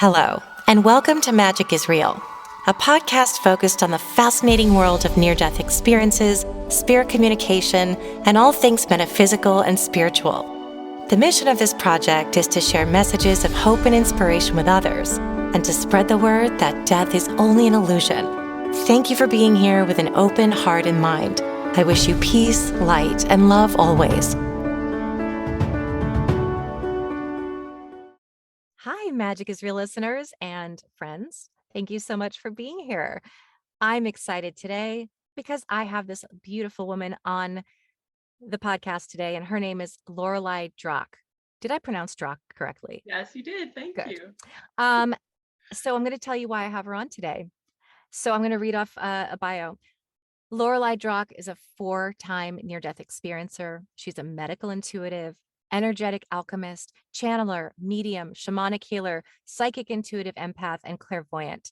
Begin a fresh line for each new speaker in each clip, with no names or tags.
Hello, and welcome to Magic is Real, a podcast focused on the fascinating world of near-death experiences, spirit communication, and all things metaphysical and spiritual. The mission of this project is to share messages of hope and inspiration with others, and to spread the word that death is only an illusion. Thank you for being here with an open heart and mind. I wish you peace, light, and love always. Hi, Magic is Real listeners and friends. Thank you so much for being here. I'm excited today because I have this beautiful woman on the podcast today, and her name is Loreli Drache. Did I pronounce Drache correctly?
Yes, you did. Thank you.
So I'm going to tell you why I have her on today. So I'm going to read off a bio. Loreli Drache is a 4-time near-death experiencer. She's a medical intuitive, energetic alchemist, channeler, medium, shamanic healer, psychic intuitive empath, and clairvoyant.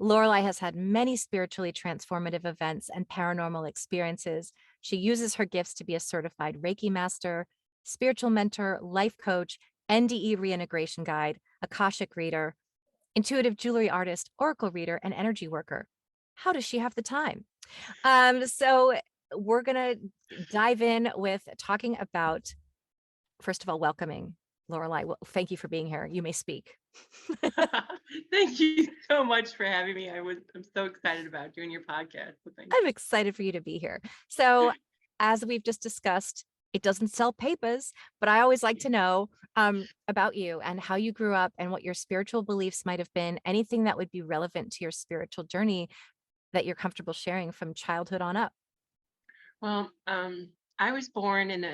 Loreli has had many spiritually transformative events and paranormal experiences. She uses her gifts to be a certified Reiki master, spiritual mentor, life coach, NDE reintegration guide, Akashic reader, intuitive jewelry artist, oracle reader, and energy worker. How does she have the time? So we're going to dive in with talking about, first of all, welcoming Loreli. Well, thank you for being here. You may speak.
Thank you so much for having me. I'm so excited about doing your podcast. So
I'm excited for you to be here. So as we've just discussed, it doesn't sell papers, but I always like to know about you and how you grew up and what your spiritual beliefs might have been, anything that would be relevant to your spiritual journey that you're comfortable sharing from childhood on up.
Well, I was born in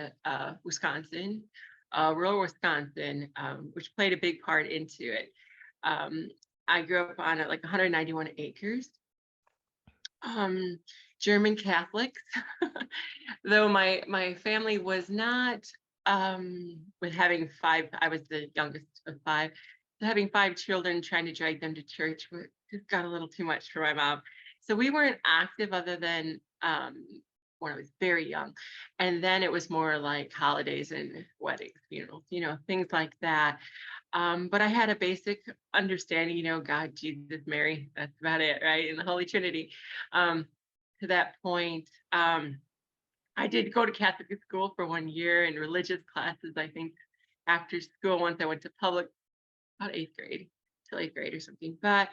Wisconsin, rural Wisconsin, which played a big part into it. Um, I grew up on like 191 acres. German Catholics, though my family was not with having five. I was the youngest of five. So having five children, trying to drag them to church just got a little too much for my mom. So we weren't active other than when I was very young, and then it was more like holidays and weddings, funerals, things like that. But I had a basic understanding, God, Jesus, Mary, that's about it, right? And the Holy Trinity. To that point, I did go to Catholic school for 1 year and religious classes, I think, after school. Once I went to public, about eighth grade, till eighth grade or something. But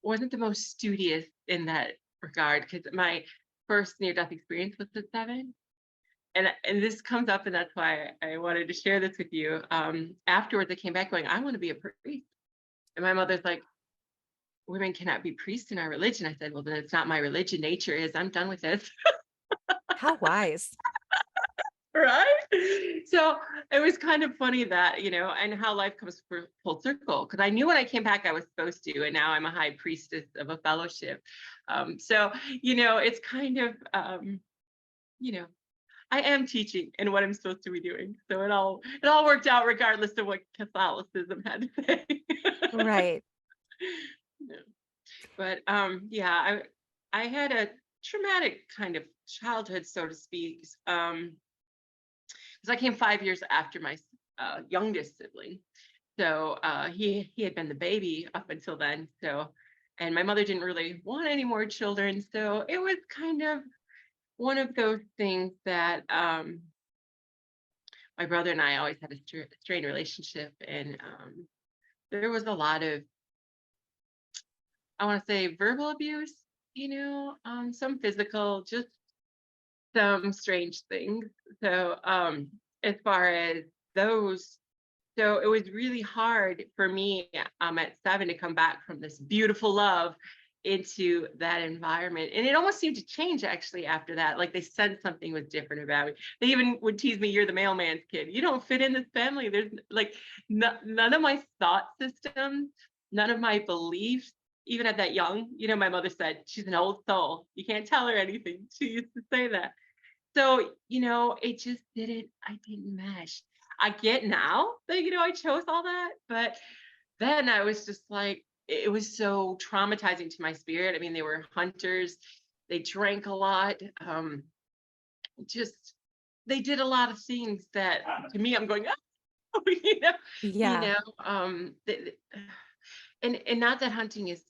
wasn't the most studious in that regard because my first near-death experience was at 7. And this comes up, and that's why I wanted to share this with you. Afterwards, I came back going, I want to be a priest. And my mother's like, women cannot be priests in our religion. I said, well, then it's not my religion. Nature is. I'm done with this.
How wise.
Right? So it was kind of funny that, and how life comes full circle. Because I knew when I came back I was supposed to, and now I'm a high priestess of a fellowship. So, it's kind of, I am teaching in what I'm supposed to be doing. So it all worked out regardless of what Catholicism had to say.
Right.
Yeah. But yeah, I had a traumatic kind of childhood, so to speak. Because I came 5 years after my youngest sibling. So he had been the baby up until then. So, and my mother didn't really want any more children. So it was kind of one of those things that my brother and I always had a strained relationship, and there was a lot of, I want to say, verbal abuse, some physical, just some strange things. So as far as those, so it was really hard for me at 7 to come back from this beautiful love into that environment. And it almost seemed to change actually after that. Like they said something was different about me. They even would tease me, you're the mailman's kid. You don't fit in this family. There's like none of my thought systems, none of my beliefs, even at that young, my mother said, she's an old soul. You can't tell her anything. She used to say that. So, it just I didn't mesh. I get now that, I chose all that, but then I was just like, it was so traumatizing to my spirit. I mean, they were hunters, they drank a lot. Just, they did a lot of things that to me, I'm going, you know, you
Yeah.
know, and not that hunting is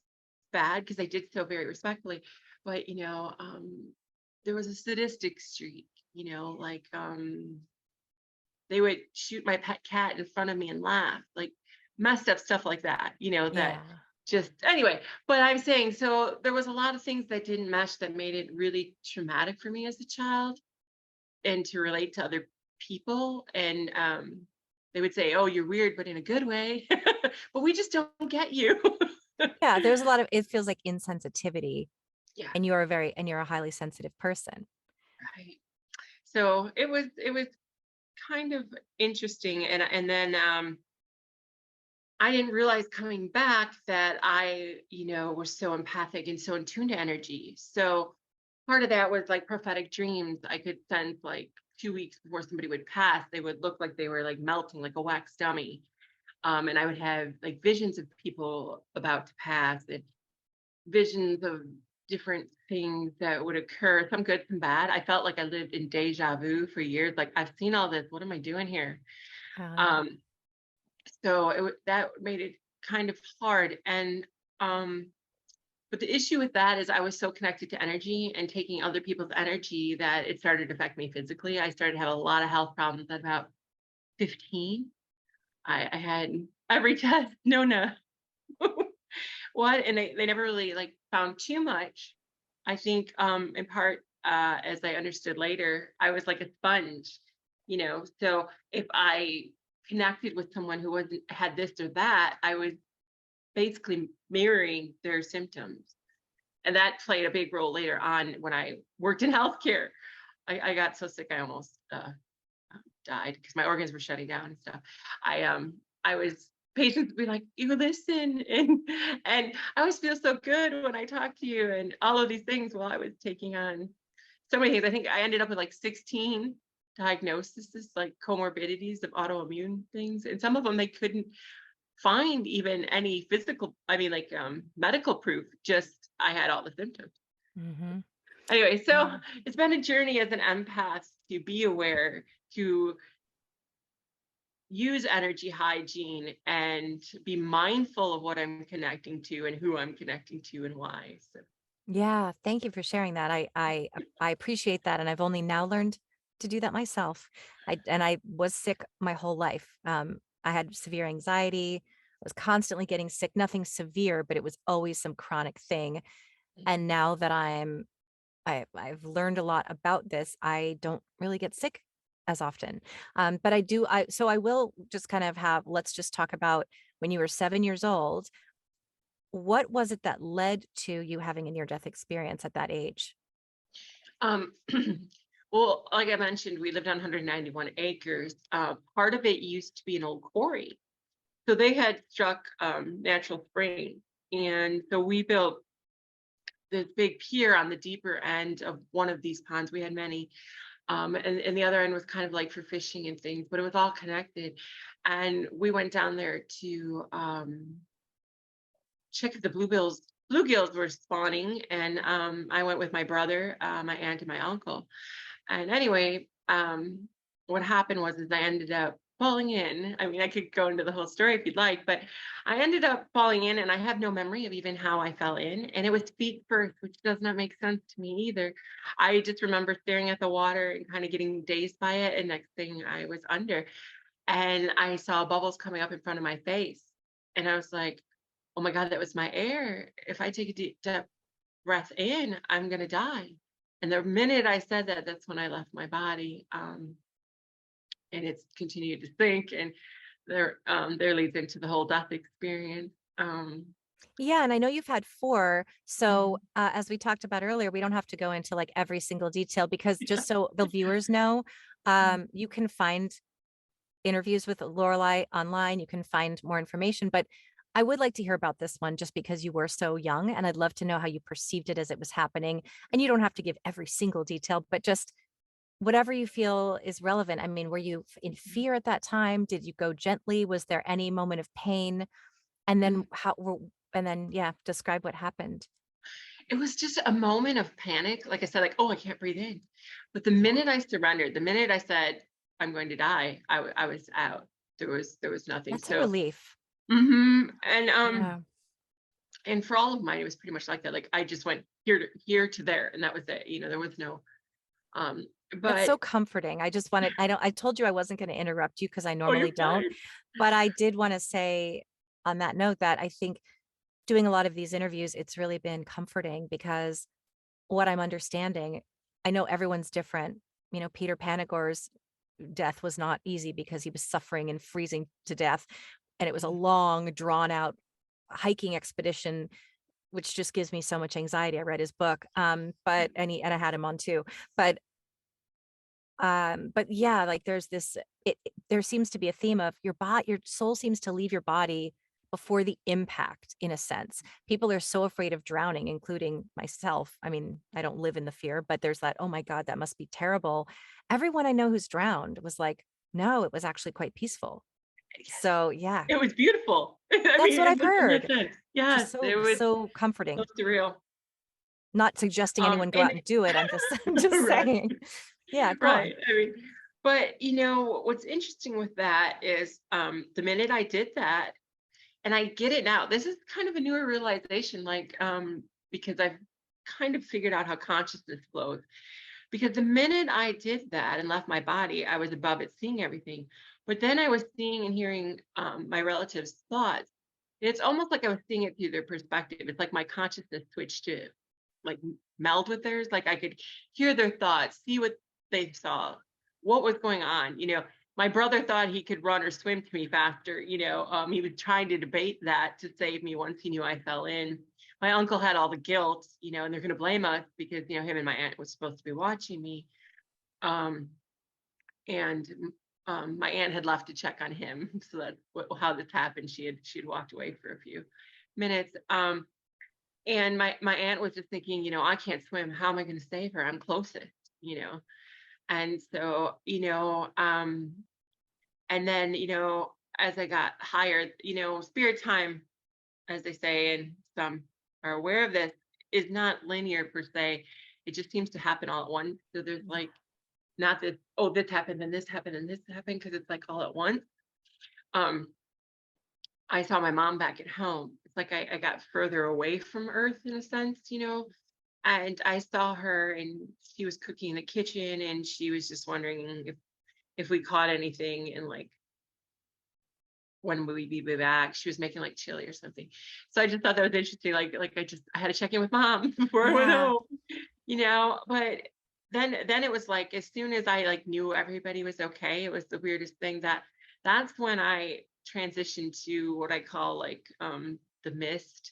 bad because I did so very respectfully, but there was a sadistic streak, like they would shoot my pet cat in front of me and laugh, like messed up stuff like that, that
Yeah.
just anyway. But I'm saying, so there was a lot of things that didn't mesh that made it really traumatic for me as a child and to relate to other people. And they would say, "Oh, you're weird, but in a good way." But we just don't get you.
Yeah. There's a lot of, it feels like insensitivity,
Yeah,
and you're a highly sensitive person.
right. So it was kind of interesting, and then I didn't realize coming back that I, was so empathic and so in tune to energy. So part of that was like prophetic dreams. I could sense like 2 weeks before somebody would pass, they would look like they were like melting like a wax dummy. And I would have like visions of people about to pass and visions of different things that would occur, some good, some bad. I felt like I lived in deja vu for years. Like I've seen all this. What am I doing here?
Yeah.
Um, so that made it kind of hard. And but the issue with that is I was so connected to energy and taking other people's energy that it started to affect me physically. I started to have a lot of health problems at about 15. I had every test, Nona. What? And they never really like found too much. I think in part as I understood later, I was like a sponge, So if I connected with someone who wasn't had this or that, I was basically mirroring their symptoms. And that played a big role later on when I worked in healthcare. I got so sick I almost died because my organs were shutting down and stuff. I was patients would be like, "You listen," and I always feel so good when I talk to you, and all of these things while I was taking on so many things. I think I ended up with like 16 diagnoses, like comorbidities of autoimmune things, and some of them they couldn't find even any physical, I mean, like medical proof. Just I had all the symptoms.
Mm-hmm.
Anyway, so
Yeah.
it's been a journey as an empath to be aware, to use energy hygiene and be mindful of what I'm connecting to and who I'm connecting to and why. So
Yeah. Thank you for sharing that. I appreciate that. And I've only now learned to do that myself. I was sick my whole life. I had severe anxiety. I was constantly getting sick, nothing severe, but it was always some chronic thing. And now that I've learned a lot about this, I don't really get sick as often. But so I will just kind of let's just talk about when you were 7 years old. What was it that led to you having a near-death experience at that age?
um well, like I mentioned, we lived on 191 acres. Part of it used to be an old quarry. So they had struck natural spring. And so we built this big pier on the deeper end of one of these ponds. We had many. And the other end was kind of like for fishing and things, but it was all connected. And we went down there to check if the bluegills were spawning. And I went with my brother, my aunt, and my uncle. And anyway, what happened was is I ended up falling in. I mean, I could go into the whole story if you'd like, but I ended up falling in, and I have no memory of even how I fell in. And it was feet first, which does not make sense to me either. I just remember staring at the water and kind of getting dazed by it. And next thing I was under, and I saw bubbles coming up in front of my face. And I was like, oh my God, that was my air. If I take a deep breath in, I'm going to die. And the minute I said that, that's when I left my body. And it's continued to sink. And there leads into the whole death experience.
Yeah, and I know you've had four. So,
Mhm.
as we talked about earlier, we don't have to go into like every single detail because just so the viewers know, you can find interviews with Lorelei online. You can find more information, but I would like to hear about this one just because you were so young, and I'd love to know how you perceived it as it was happening. And you don't have to give every single detail, but just whatever you feel is relevant. I mean, were you in fear at that time? Did you go gently? Was there any moment of pain? And then
Mhm.
yeah, describe what happened.
It was just a moment of panic. Like I said, like, oh, I can't breathe in. But the
Yeah.
minute I surrendered, the minute I said, I'm going to die, I was out, There was nothing.
That's a
So,
relief.
and
Yeah.
and for all of mine, it was pretty much like that. Like I just went here to there, and that was it. There was no, um,
That's
but
so comforting. I just wanted, I told you I wasn't going to interrupt you because I
oh, you're
normally don't,
fine.
but I did want to say on that note that I think doing a lot of these interviews, it's really been comforting because what I'm understanding, I know everyone's different. Peter Panagor's death was not easy because he was suffering and freezing to death. And it was a long, drawn out hiking expedition, which just gives me so much anxiety. I read his book. And I had him on too. But but yeah, like there's this there seems to be a theme of your soul seems to leave your body before the impact, in a sense. People are so afraid of drowning, including myself. I mean, I don't live in the fear, but there's that, oh my God, that must be terrible. Everyone I know who's drowned was like, no, it was actually quite peaceful.
Yes,
So yeah,
it was beautiful. I
that's
mean,
what I've
in that
heard.
sense, yes,
Just
it
so
was
so
so
comforting.
surreal.
Not suggesting anyone go
And
out and do it. I'm just I'm just
right,
saying. Yeah, go on.
right. I mean, but what's interesting with that is, the minute I did that, and I get it now. This is kind of a newer realization, like, because I've kind of figured out how consciousness flows. Because the minute I did that and left my body, I was above it, seeing everything. But then I was seeing and hearing, my relatives' thoughts. It's almost like I was seeing it through their perspective. It's like my consciousness switched to like meld with theirs. Like I could hear their thoughts, see what they saw, what was going on. My brother thought he could run or swim to me faster. He was trying to debate that to save me once he knew I fell in. My uncle had all the guilt, and they're going to blame us because, him and my aunt was supposed to be watching me. Um, and my aunt had left to check on him. So that's how this happened. She had walked away for a few minutes. And my aunt was just thinking, I can't swim. How am I going to save her? I'm closest, you know. And so, and then, as I got higher, spirit time, as they say, and some are aware of this, is not linear per se. It just seems to happen all at once. So there's like not this, oh, this happened and this happened and this happened, because it's like all at once. Um, I saw my mom back at home. It's like I got further away from Earth in a sense, and I saw her and she was cooking in the kitchen and she was just wondering if we caught anything, and like when will we be back. She was making like chili or something. So I just thought that was interesting. Like I had to check in with mom before I went
Yeah.
home, but then it was like as soon as I like knew everybody was okay, it was the weirdest thing that's when I transitioned to what I call like the mist.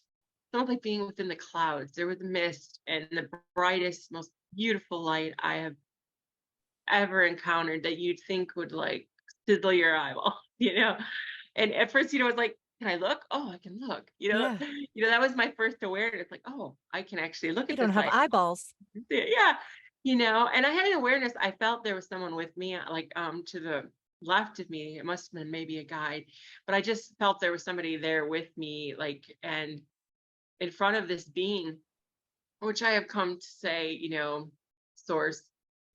It's almost like being within the clouds. There was a mist and the brightest, most beautiful light I have ever encountered that you'd think would like sizzle your eyeball, And at first, it's like, can I look? Oh, I can look.
Yeah.
That was my first awareness. Like, oh, I can actually look
You
at
don't
this
have
light.
eyeballs.
Yeah. And I had an awareness. I felt there was someone with me, like to the left of me. It must have been maybe a guide, but I just felt there was somebody there with me, like, and in front of this being, which I have come to say, source,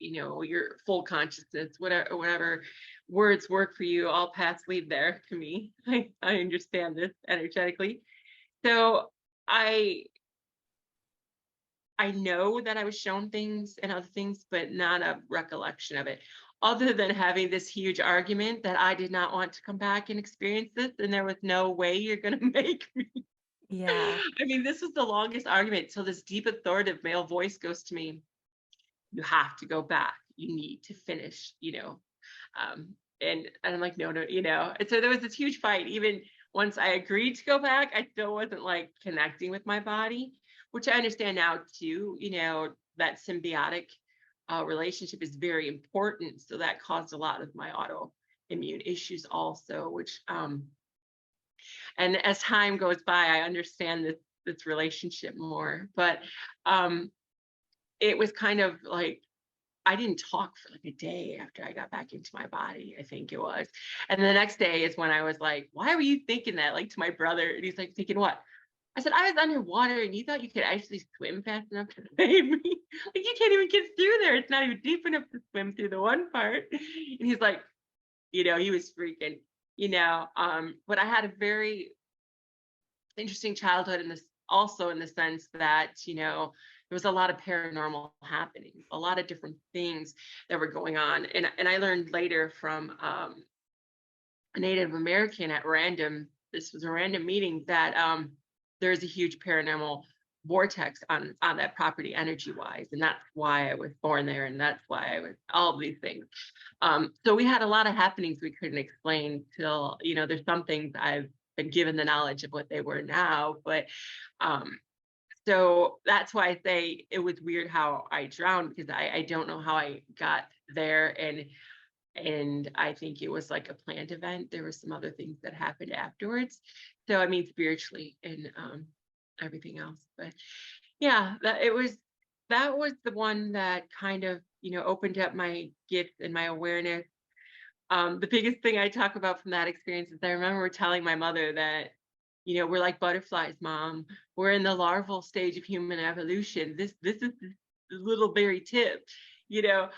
your full consciousness, whatever words work for you, all paths lead there to me. I understand this energetically. So I I know that I was shown things and other things, but not a recollection of it. Other than having this huge argument that I did not want to come back and experience this, and there was no way you're going to make me.
Yeah.
I mean, this is the longest argument. So this deep authoritative male voice goes to me, you have to go back. You need to finish, and I'm like, no, And so there was this huge fight. Even once I agreed to go back, I still wasn't like connecting with my body, which I understand now too, that symbiotic relationship is very important. So that caused a lot of my autoimmune issues also, which and as time goes by, I understand this relationship more. But um it was kind of like I didn't talk for like a day after I got back into my body, I think it was. And the next day is when I was like, why were you thinking that? Like to my brother. And he's like, thinking what? I said, I was underwater and you thought you could actually swim fast enough to save me. Like you can't even get through there. It's not even deep enough to swim through the one part. And he's like, he was freaking. But I had a very interesting childhood in this, also in the sense that, there was a lot of paranormal happening, a lot of different things that were going on. And I learned later from a Native American at random, this was a random meeting, that there's a huge paranormal vortex on that property energy wise. And that's why I was born there. And that's why I was all of these things. So we had a lot of happenings we couldn't explain till, there's some things I've been given the knowledge of what they were now. But um, so that's why I say it was weird how I drowned, because I don't know how I got there. And I think it was like a planned event. There were some other things that happened afterwards. So I mean, spiritually and everything else. But yeah, that was the one that kind of, opened up my gifts and my awareness. The biggest thing I talk about from that experience is I remember telling my mother that, we're like butterflies, mom. We're in the larval stage of human evolution. This is the little berry tip. You know,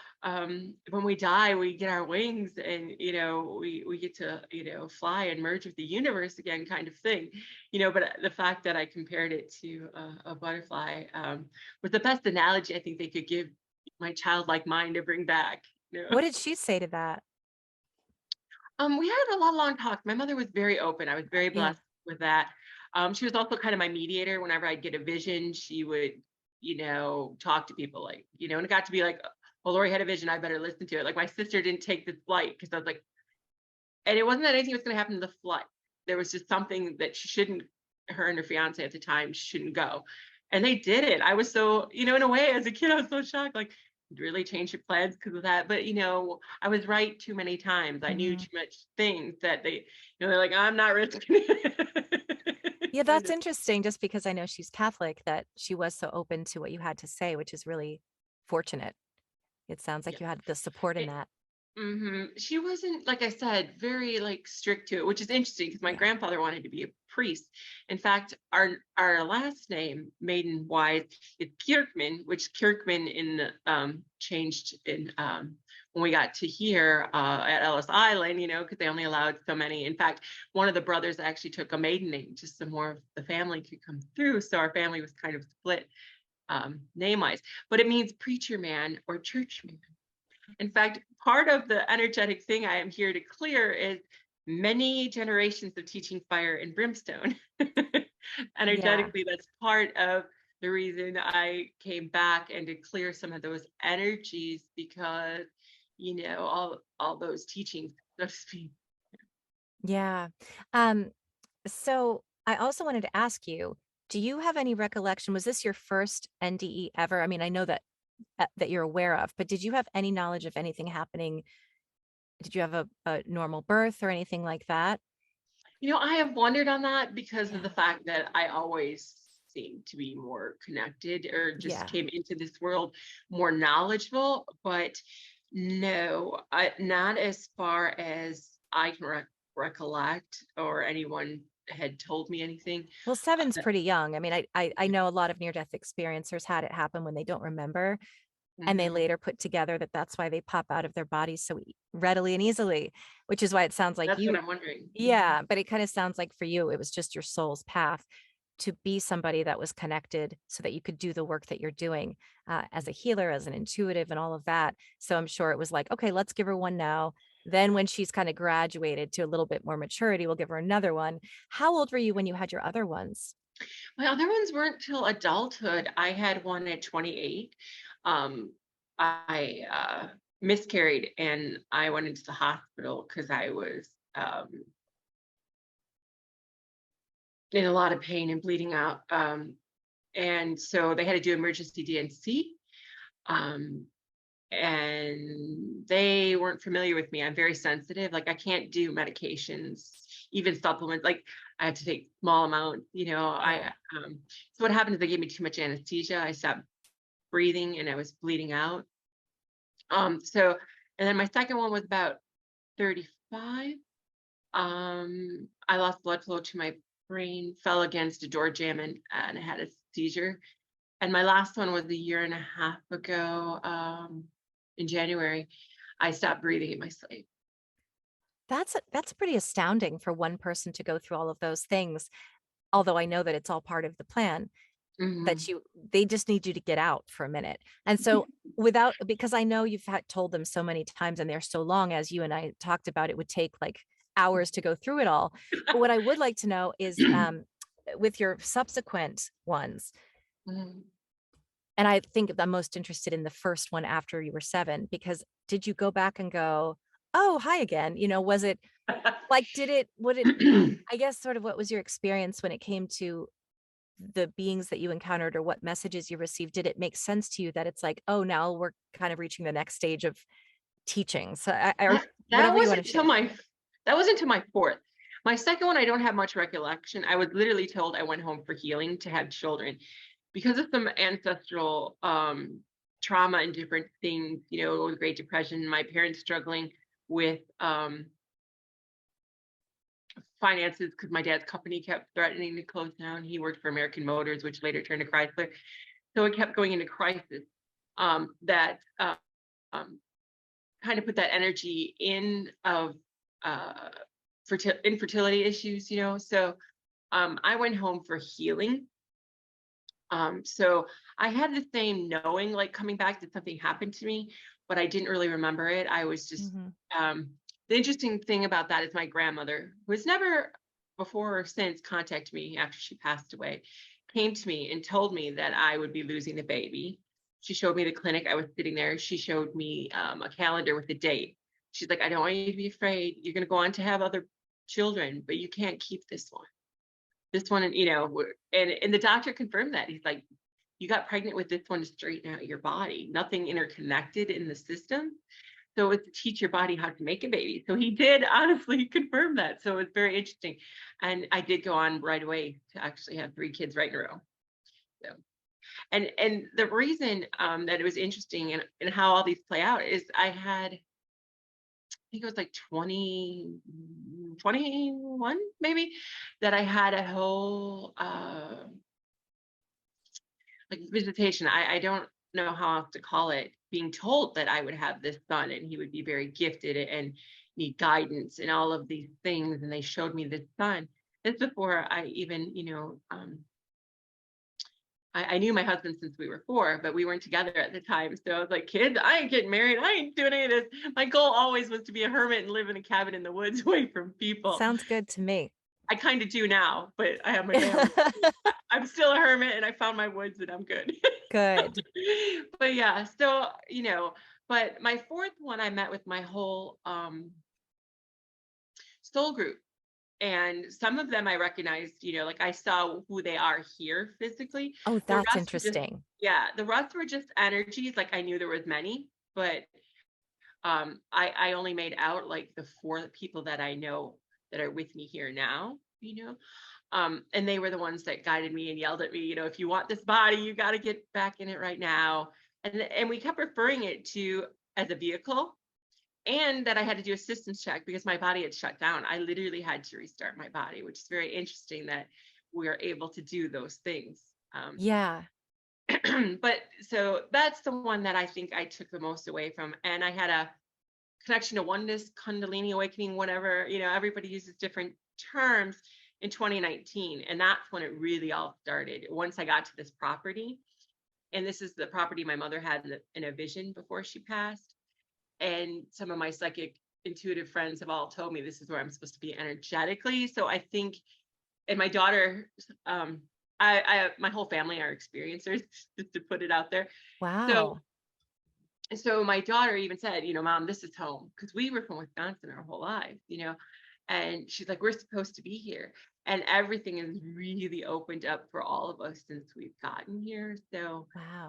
when we die, we get our wings, and we get to fly and merge with the universe again, kind of thing. But the fact that I compared it to a butterfly was the best analogy I think they could give my childlike mind to bring back.
What did she say to that?
We had a lot of long talks. My mother was very open. I was very
Yeah.
blessed with that. She was also kind of my mediator. Whenever I'd get a vision, she would, talk to people, like, and it got to be like, oh, Lori had a vision. I better listen to it. Like, my sister didn't take this flight because I was like, and it wasn't that anything was going to happen to the flight. There was just something that she shouldn't, her and her fiance at the time shouldn't go. And they did it. I was so, in a way, as a kid, I was so shocked. Like, really changed your plans because of that. But I was right too many times. I knew
Mhm.
too much things that they, they're like, I'm not risking it.
Yeah,
Kind
that's
of.
interesting just because I know she's Catholic that she was so open to what you had to say, which is really fortunate. It sounds like
Yeah.
you had the support in
It,
that.
She wasn't, like I said, very like strict to it, which is interesting because my
Yeah.
grandfather wanted to be a priest. In fact, our last name, maiden wise, is Kirkman, which Kirkman in the changed in when we got to here at Ellis Island, because they only allowed so many. In fact, one of the brothers actually took a maiden name just so more of the family could come through. So our family was kind of split name wise, but it means preacher man or church man. In fact, part of the energetic thing I am here to clear is many generations of teaching fire and brimstone.
Yeah.
Energetically, that's part of the reason I came back, and to clear some of those energies, because all those teachings, so to speak.
Yeah. So I also wanted to ask you, do you have any recollection? Was this your first NDE ever? I mean, I know that that you're aware of, but did you have any knowledge of anything happening? Did you have a normal birth or anything like that?
I have wondered on that because of
Yeah.
the fact that I always seemed to be more connected, or just
Yeah.
came into this world more knowledgeable. But no, not as far as I can recollect, or anyone had told me anything.
Well, seven's
That,
pretty young. I mean, I know a lot of near-death experiencers had it happen when they don't remember, and they
Mhm.
later put together that that's why they pop out of their bodies so readily and easily, which is why it sounds like
That's what
you.
I'm wondering.
Yeah, but it kind of sounds like for you, it was just your soul's path to be somebody that was connected so that you could do the work that you're doing as a healer, as an intuitive, and all of that. So I'm sure it was like, okay, let's give her one now. Then when she's kind of graduated to a little bit more maturity, we'll give her another one. How old were you when you had your other ones?
My other ones weren't till adulthood. I had one at 28. Um, I miscarried, and I went into the hospital because I was in a lot of pain and bleeding out. And so they had to do emergency DNC. Um, and they weren't familiar with me. I'm very sensitive. Like, I can't do medications, even supplements. Like, I have to take small amounts.
Yeah.
So what happened is they gave me too much anesthesia. I stopped breathing and I was bleeding out. So, and then my second one was about 35. I lost blood flow to my brain, fell against a door jamb, and I had a seizure. And my last one was a year and a half ago, in January. I stopped breathing in my sleep.
That's pretty astounding for one person to go through all of those things, although I know that it's all part of the plan, that
Mhm.
they just need you to get out for a minute. And so because I know you've told them so many times and they're so long, as you and I talked about, it would take like hours to go through it all. But what I would like to know is with your subsequent ones,
Mhm.
and I think I'm most interested in the first one after you were 7, because did you go back and go, oh, hi again? Was it like, would it, I guess, sort of what was your experience when it came to the beings that you encountered or what messages you received? Did it make sense to you that it's like, oh, now we're kind of reaching the next stage of teaching? So, or
That
whatever you want
wasn't
to
till
share.
my 4th. My second one, I don't have much recollection. I was literally told I went home for healing to have children because of some ancestral trauma and different things, the Great Depression, my parents struggling with finances because my dad's company kept threatening to close down. He worked for American Motors, which later turned to Chrysler. So it kept going into crisis. That um, kind of put that energy in of uh, infertility issues, So I went home for healing. So I had the same knowing, like coming back that something happened to me, but I didn't really remember it. I was just
Hmm.
um, the interesting thing about that is my grandmother, who has never before or since contacted me after she passed away, came to me and told me that I would be losing the baby. She showed me the clinic. I was sitting there. She showed me a calendar with a date. She's like, I don't want you to be afraid. You're going to go on to have other children, but you can't keep this one, and and the doctor confirmed that. He's like, you got pregnant with this one to straighten out your body, nothing interconnected in the system, so it's to teach your body how to make a baby. So he did honestly confirm that, so it's very interesting. And I did go on right away to actually have 3 kids right in a row. So and the reason that it was interesting and how all these play out is I had, I think it was like 21 maybe, that I had a whole like visitation. I don't know how else to call it, being told that I would have this son and he would be very gifted and need guidance and all of these things. And they showed me this son. This before I even, I knew my husband since we were 4, but we weren't together at the time. So I was like, kids, I ain't getting married. I ain't doing any of this. My goal always was to be a hermit and live in a cabin in the woods away from people.
Sounds good to me.
I kind of do now, but I have my family. I'm still a hermit and I found my woods and I'm good.
Good.
But yeah, so, but my 4th one, I met with my whole soul group. And some of them I recognized, like I saw who they are here physically.
Oh,
The
that's
rest were just,
interesting.
yeah, the rest were just energies. Like I knew there was many, but I only made out like the 4 people that I know that are with me here now, and they were the ones that guided me and yelled at me, if you want this body, you got to get back in it right now. And we kept referring it to as a vehicle, and that I had to do a systems check because my body had shut down. I literally had to restart my body, which is very interesting that we are able to do those things.
Yeah.
But so that's the one that I think I took the most away from. And I had a connection to oneness, Kundalini awakening, whatever, everybody uses different terms, in 2019. And that's when it really all started. Once I got to this property, and this is the property my mother had in a vision before she passed. And some of my psychic intuitive friends have all told me this is where I'm supposed to be energetically. So I think, and my daughter, my whole family are experiencers, just to put it out there. So
Wow.
so my daughter even said, Mom, this is home, because we were from Wisconsin our whole lives, and she's like, we're supposed to be here. And everything is really opened up for all of us since we've gotten here.
Wow.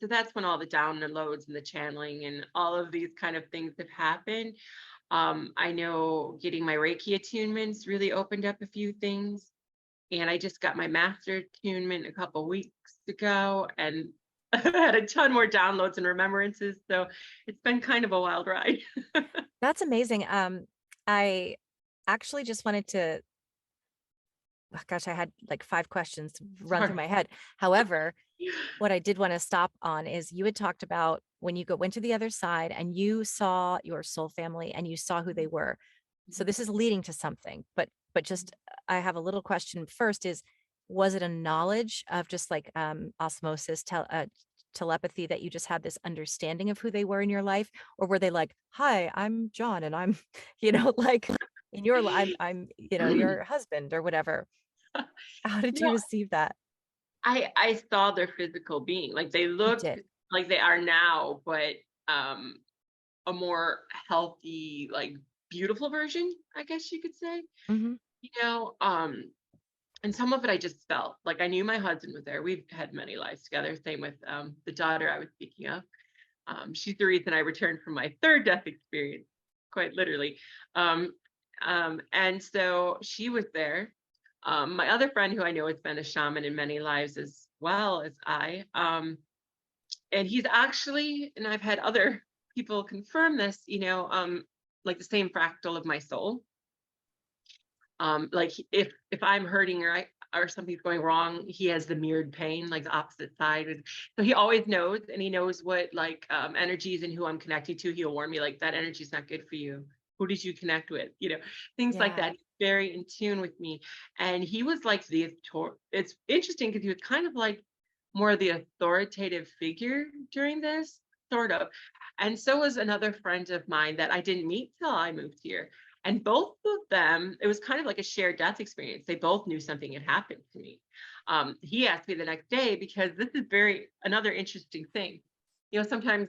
So that's when all the downloads and the channeling and all of these kind of things have happened. I know getting my Reiki attunements really opened up a few things. And I just got my master attunement a couple weeks ago, and I had a ton more downloads and remembrances. So it's been kind of a wild ride.
That's amazing. I actually just wanted to, oh gosh, I had like 5 questions run through
Sorry.
my head. However, what I did want to stop on is you had talked about when you went to the other side and you saw your soul family and you saw who they were. So this is leading to something, but just I have a little question first is, was it a knowledge of just like osmosis, telepathy, that you just had this understanding of who they were in your life? Or were they like, hi, I'm John and I'm, like in your, I'm, your husband or whatever. How did
No,
you receive that?
I saw their physical being. Like they
You
look
did.
like they are now, but um a more healthy, like beautiful version, I guess you could say.
Hmm.
You know, and some of it I just felt. Like I knew my husband was there. We've had many lives together. Same with the daughter I was speaking of. She's the reason I returned from my third death experience, quite literally. Um, and so she was there. My other friend, who I know has been a shaman in many lives as well as I, and he's actually, and I've had other people confirm this, like the same fractal of my soul. Like if I'm hurting or something's going wrong, he has the mirrored pain, like the opposite side. So he always knows, and he knows what like energies and who I'm connected to. He'll warn me like that energy's not good for you. Who did you connect with? Things like
Yeah.
that. He's very in tune with me, and he was like it's interesting because he was kind of like more the authoritative figure during this, sort of. And so was another friend of mine that I didn't meet till I moved here. And both of them, it was kind of like a shared death experience. They both knew something had happened to me. He asked me the next day, because this is another interesting thing. Sometimes,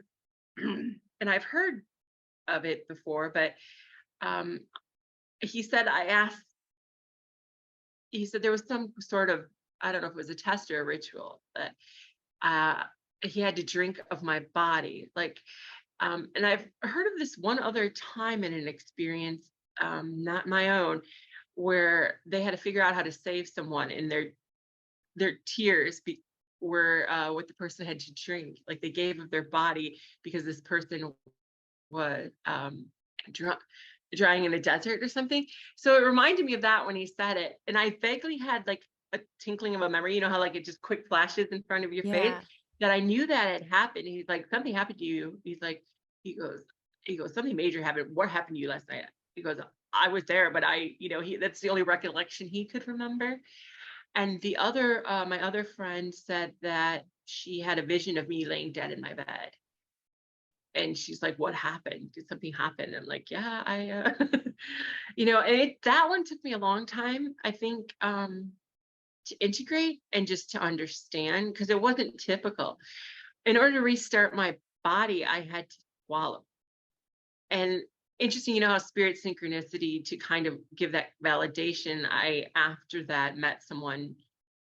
and I've heard of it before, but um, he said there was some sort of, I don't know if it was a test or a ritual, that uh, he had to drink of my body. Like, and I've heard of this one other time in an experience, not my own, where they had to figure out how to save someone, and their tears were what the person had to drink. Like they gave of their body because this person was drunk, drying in the desert or something. So it reminded me of that when he said it, and I vaguely had like a tinkling of a memory. You know how like it just quick flashes in front of your face,
Yeah.
that I knew that had happened. He's like, something happened to you. He goes, something major happened. What happened to you last night? He goes, I was there, but that's the only recollection he could remember. And my other friend said that she had a vision of me laying dead in my bed. And she's like, what happened? Did something happen? I'm like, yeah, and that one took me a long time, I think, to integrate and just to understand, because it wasn't typical. In order to restart my body, I had to swallow. And interesting, how spirit synchronicity, to kind of give that validation. I, after that, met someone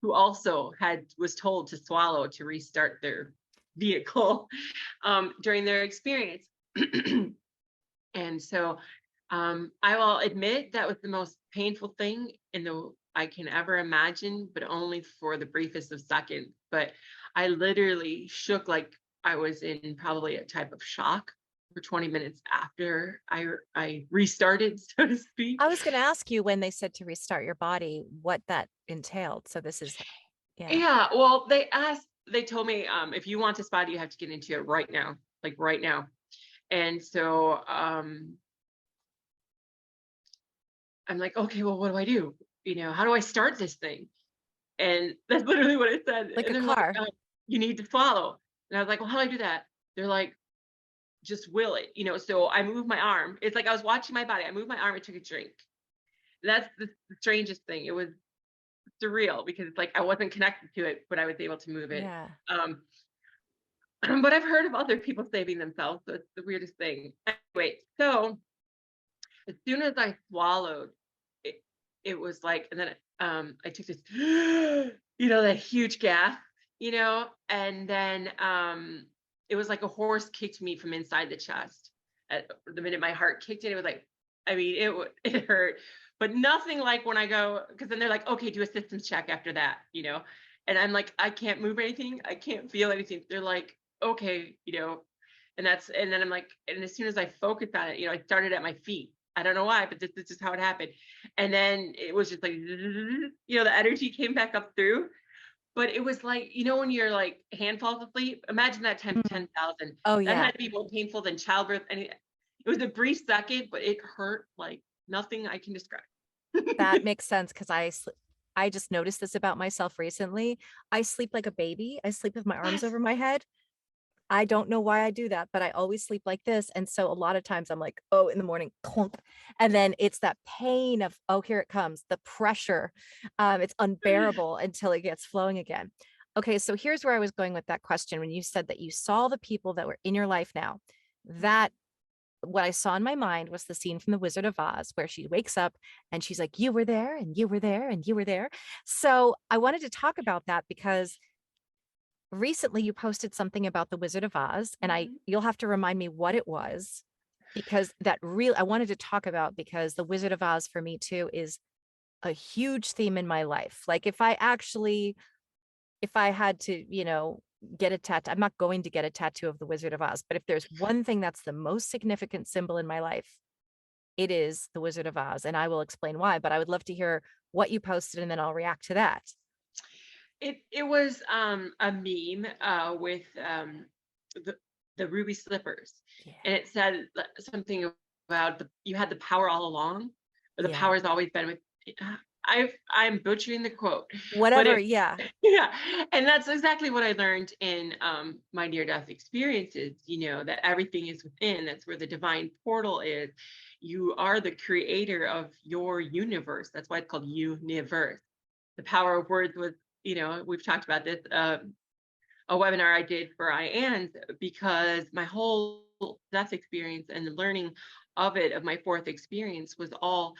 who also was told to swallow to restart their vehicle during their experience. And so I will admit that was the most painful thing I can ever imagine, but only for the briefest of seconds. But I literally shook like I was in probably a type of shock for 20 minutes after I restarted, so to speak.
I was going to ask you when they said to restart your body, what that entailed. So this is, yeah.
Yeah, well, they told me, if you want this body, you have to get into it right now, like right now. And so I'm like, okay, well, what do I do? How do I start this thing? And that's literally what I said.
Like
And
a
they're like,
car.
you need to follow. And I was like, well, how do I do that? They're like, just will it, So I moved my arm. It's like I was watching my body. I moved my arm and took a drink. That's the strangest thing. It was surreal, because it's like I wasn't connected to it, but I was able to move it.
Yeah.
Um, but I've heard of other people saving themselves, so it's the weirdest thing. Anyway, so as soon as I swallowed, it was like, and then I took this, that huge gasp, and then it was like a horse kicked me from inside the chest. At the minute my heart kicked in, it was like, I mean, it hurt, but nothing like when I go, because then they're like, okay, do a systems check after that, and I'm like, I can't move anything, I can't feel anything. They're like, okay, and then I'm like, and as soon as I focused on it, I started at my feet. I don't know why, but this is just how it happened. And then it was just like, the energy came back up through. but it was like, when you're like hand falls asleep, imagine that times
Mm.
10,000.
Oh,
That
yeah.
had to be more painful than childbirth. And it was a brief second, but it hurt like nothing I can describe.
That makes sense because I just noticed this about myself recently. I sleep like a baby. I sleep with my arms
Yes.
over my head. I don't know why I do that, but I always sleep like this. And so a lot of times I'm like, oh, in the morning, clunk. And then it's that pain of, oh, here it comes, the pressure. It's unbearable until it gets flowing again. Okay, so here's where I was going with that question when you said that you saw the people that were in your life now. That what I saw in my mind was the scene from The Wizard of Oz where she wakes up and she's like, you were there and you were there and you were there. So I wanted to talk about that because recently you posted something about the Wizard of Oz, and
Mhm.
you'll have to remind me what it was because I wanted to talk about because the Wizard of Oz for me too is a huge theme in my life. Like if I had to, get a tattoo, I'm not going to get a tattoo of the Wizard of Oz, but if there's one thing that's the most significant symbol in my life, it is the Wizard of Oz, and I will explain why, but I would love to hear what you posted and then I'll react to that.
It was a meme with the ruby slippers,
Yeah.
and it said something about you had the power all along, or the
Yeah.
power's always been with. I'm butchering the quote, but
Whatever,
it
yeah.
yeah, and that's exactly what I learned in my near death experiences. That everything is within. That's where the divine portal is. You are the creator of your universe. That's why it's called universe. The power of words was, we've talked about this, a webinar I did for IANS, because my whole death experience and the learning of my fourth experience was all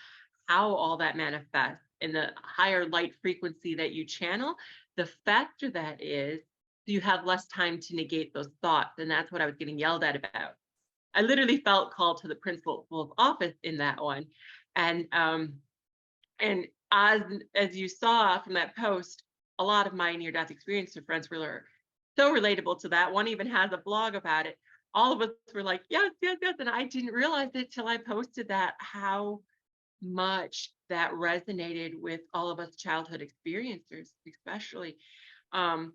how all that manifests in the higher light frequency that you channel. The faster that is, you have less time to negate those thoughts. And that's what I was getting yelled at about. I literally felt called to the principal's office in that one. And as you saw from that post, a lot of my near death experience friends were so relatable to that. One even has a blog about it. All of us were like, yes, yes, yes. And I didn't realize it till I posted that, how much that resonated with all of us childhood experiencers, especially. Um,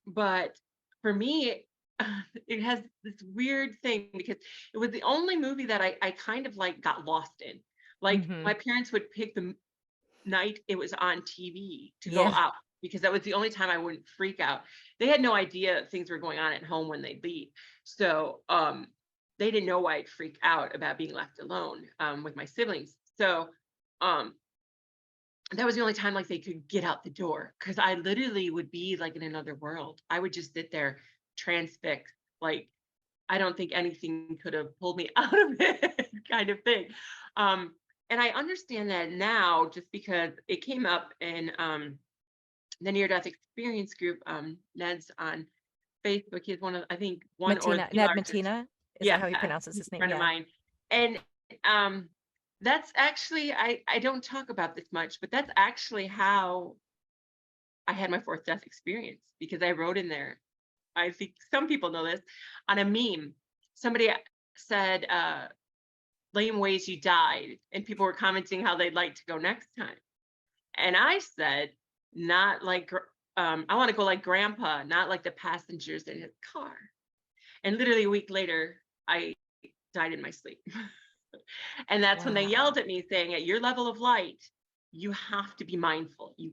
but for me, it has this weird thing because it was the only movie that I kind of like got lost in. Like
Hmm.
my parents would pick the night it was on TV to go
Yeah.
out, because that was the only time I wouldn't freak out. They had no idea things were going on at home when they leave. So they didn't know why I'd freak out about being left alone with my siblings. So um that was the only time like they could get out the door, because I literally would be like in another world. I would just sit there transfixed, like I don't think anything could have pulled me out of it, kind of thing. Um, and I understand that now just because it came up in the near death experience group. Ned's on Facebook. He's one of, I think, one or
Matina,
the
Ned
largest.
Matina. Is that
Yeah,
how he pronounces his name?
friend of
Yeah.
mine. And um, that's actually, I don't talk about this much, but that's actually how I had my fourth death experience, because I wrote in there, I think some people know this, on a meme. Somebody said, lame ways you died, and people were commenting how they'd like to go next time. And I said, not like, I want to go like grandpa, not like the passengers in his car. And literally a week later, I died in my sleep. And that's when they
Wow.
yelled at me saying, at your level of light, you have to be mindful. You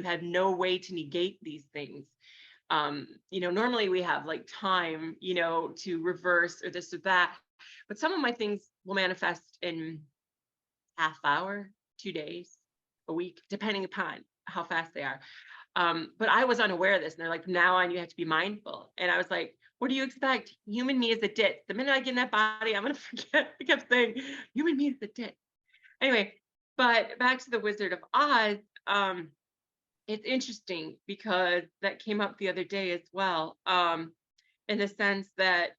have no way to negate these things. Normally we have like time, to reverse or this or that. But some of my things will manifest in half hour, 2 days, a week, depending upon how fast they are. But I was unaware of this, and they're like, from now on, you have to be mindful. And I was like, what do you expect? Human me is a ditch. The minute I get in that body, I'm going to forget. I kept saying, human me is a ditch. Anyway, but back to the Wizard of Oz. It's interesting because that came up the other day as well, in the sense that,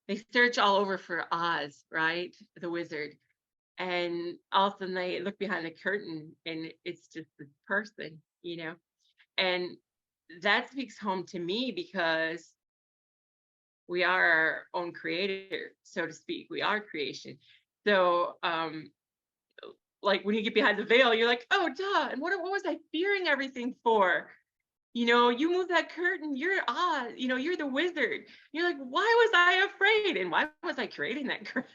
they search all over for Oz, right? The wizard. And all of a sudden they look behind the curtain and it's just this person, and that speaks home to me because we are our own creator, so to speak. We are creation. So like when you get behind the veil, you're like, oh duh, and what was I fearing everything for? You move that curtain, you're you're the wizard. You're like, why was I afraid? And why was I creating that curtain?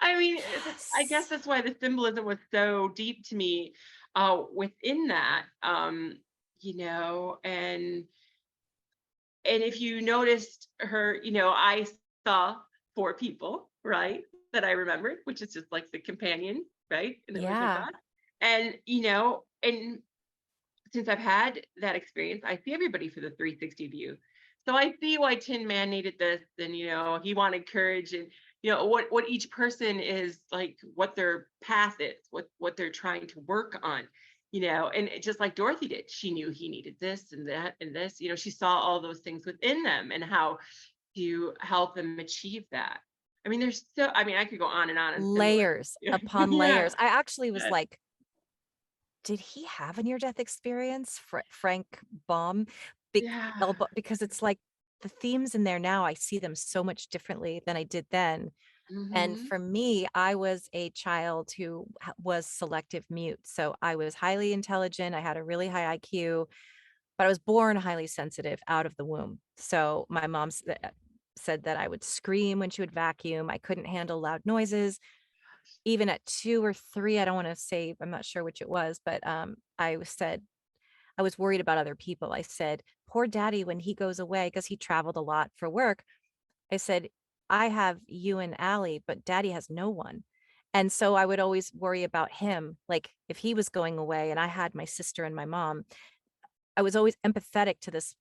I mean, I guess
Yes.
that's why the symbolism was so deep to me within that. And if you noticed her, I saw four people, right, that I remembered, which is just like the companion, right, in the Wizard of
Yeah.
Oz. And and since I've had that experience, I see everybody for the 360 view. So I see why Tin Man needed this, and he wanted courage, and what each person is like, what their path is, what they're trying to work on. And just like Dorothy did, she knew he needed this and that and this. She saw all those things within them and how to help them achieve that. I mean, I could go on and on symbolism.
Layers
Yeah.
upon
Yeah.
layers. I actually was
Yeah.
like, did he have a near-death experience? Frank Baum?
Yeah.
Because it's like the themes in there now, I see them so much differently than I did then. And
Hmm.
for me, I was a child who was selective mute. So I was highly intelligent. I had a really high IQ, but I was born highly sensitive out of the womb. So my mom said that I would scream when she would vacuum. I couldn't handle loud noises. Even at 2 or 3, I don't want to say, I'm not sure which it was, but said I was worried about other people. I said, poor daddy, when he goes away, because he traveled a lot for work, I said, I have you and Allie, but daddy has no one. And so I would always worry about him. Like if he was going away and I had my sister and my mom, I was always empathetic to this,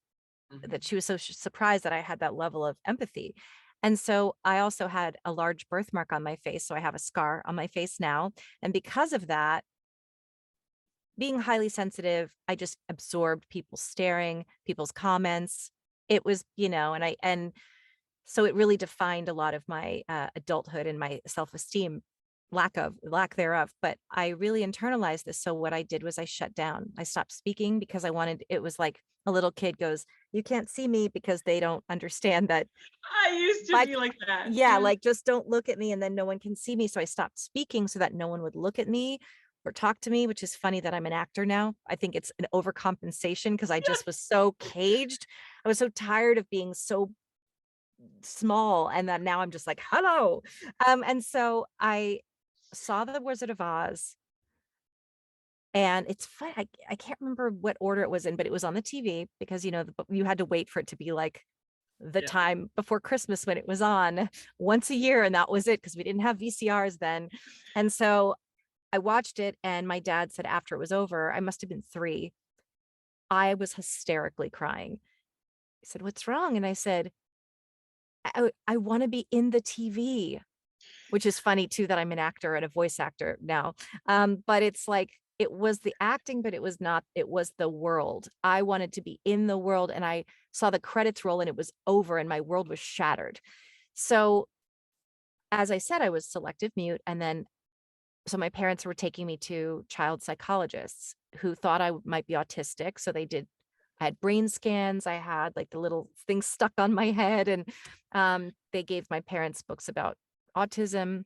Hmm.
that she was so surprised that I had that level of empathy. And so I also had a large birthmark on my face. So I have a scar on my face now. And because of that, being highly sensitive, I just absorbed people's staring, people's comments. It was, and so it really defined a lot of my adulthood and my self-esteem, lack thereof. But I really internalized this. So what I did was I shut down. I stopped speaking because it was like a little kid goes, you can't see me, because they don't understand that,
I used to
like,
be like that.
yeah,
Yeah.
like just don't look at me and then no one can see me. So I stopped speaking so that no one would look at me or talk to me, which is funny that I'm an actor now. I think it's an overcompensation because I just was so caged. I was so tired of being so small, and then now I'm just like, hello. And so I saw The Wizard of Oz, and it's fun. I can't remember what order it was in, but it was on the TV because you had to wait for it to be like the
Yeah.
time before Christmas when it was on once a year, and that was it because we didn't have VCRs then. And so I watched it, and my dad said after it was over, I must have been 3, I was hysterically crying. He said, "What's wrong?" And I said, I want to be in the TV, which is funny too that I'm an actor and a voice actor now. But it's like it was the acting, but it was not, it was the world. I wanted to be in the world, and I saw the credits roll and it was over and my world was shattered. So as I said, I was selective mute. And then so my parents were taking me to child psychologists who thought I might be autistic. So I had brain scans, I had like the little things stuck on my head, and they gave my parents books about autism.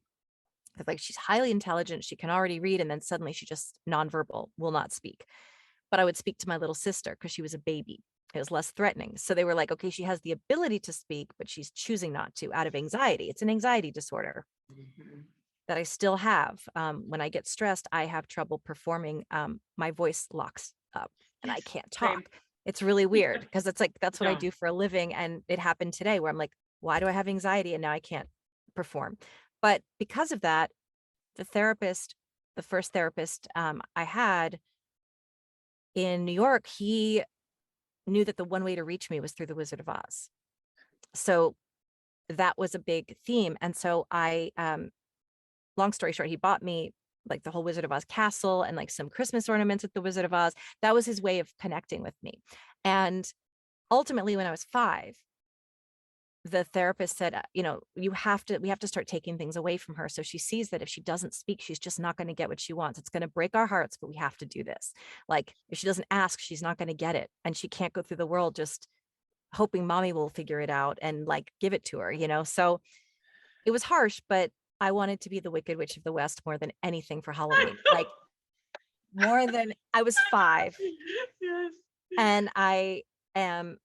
Like, she's highly intelligent, she can already read, and then suddenly she just nonverbal, will not speak. But I would speak to my little sister because she was a baby. It was less threatening. So they were like, okay, she has the ability to speak, but she's choosing not to out of anxiety. It's an anxiety disorder
Mhm.
that I still have. When I get stressed, I have trouble performing. My voice locks up and I
Yes.
can't
Same.
talk. It's really weird because it's like that's what I
No.
do for a living. And it happened today where I'm like, why do I have anxiety? And now I can't perform. But because of that, the therapist, the first therapist I had in New York, he knew that the one way to reach me was through the Wizard of Oz. So that was a big theme. And so long story short, he bought me like the whole Wizard of Oz castle and like some Christmas ornaments with the Wizard of Oz. That was his way of connecting with me. And ultimately, when I was 5, the therapist said, we have to start taking things away from her. So she sees that if she doesn't speak, she's just not going to get what she wants. It's going to break our hearts, but we have to do this. Like, if she doesn't ask, she's not going to get it. And she can't go through the world just hoping mommy will figure it out and like give it to her. So it was harsh, but I wanted to be the Wicked Witch of the West more than anything for
I
Halloween.
know.
Like, more than I was 5.
Yes.
And am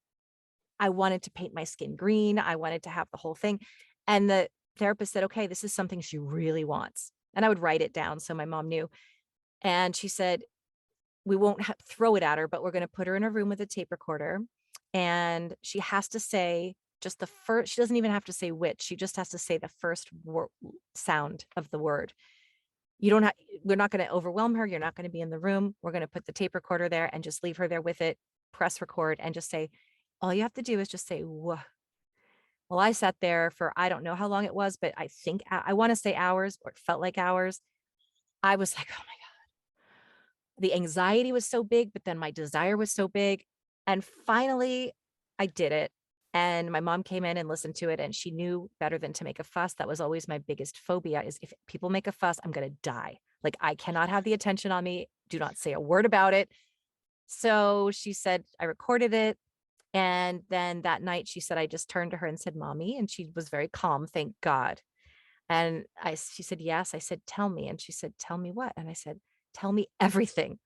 I wanted to paint my skin green. I wanted to have the whole thing. And the therapist said, okay, this is something she really wants. And I would write it down so my mom knew. And she said, we won't throw it at her, but we're going to put her in a room with a tape recorder. And she has to say just the first, she doesn't even have to say which, she just has to say the first sound of the word. You don't have, we're not going to overwhelm her. You're not going to be in the room. We're going to put the tape recorder there and just leave her there with it, press record, and just say, all you have to do is just say, whoa. Well, I sat there for, I don't know how long it was, but I think I want to say hours, or it felt like hours. I was like, oh my the anxiety was so big, but then my desire was so big. And finally, I did it. And my mom came in and listened to it, and she knew better than to make a fuss. That was always my biggest phobia, is if people make a fuss, I'm going to die. Like, I cannot have the attention on me. Do not say a word about it. So she said, I recorded it. And then that night she said, I just turned to her and said, Mommy. And she was very calm. Thank God. And she said, yes. I said, tell me. And she said, tell me what? And I said, tell me everything.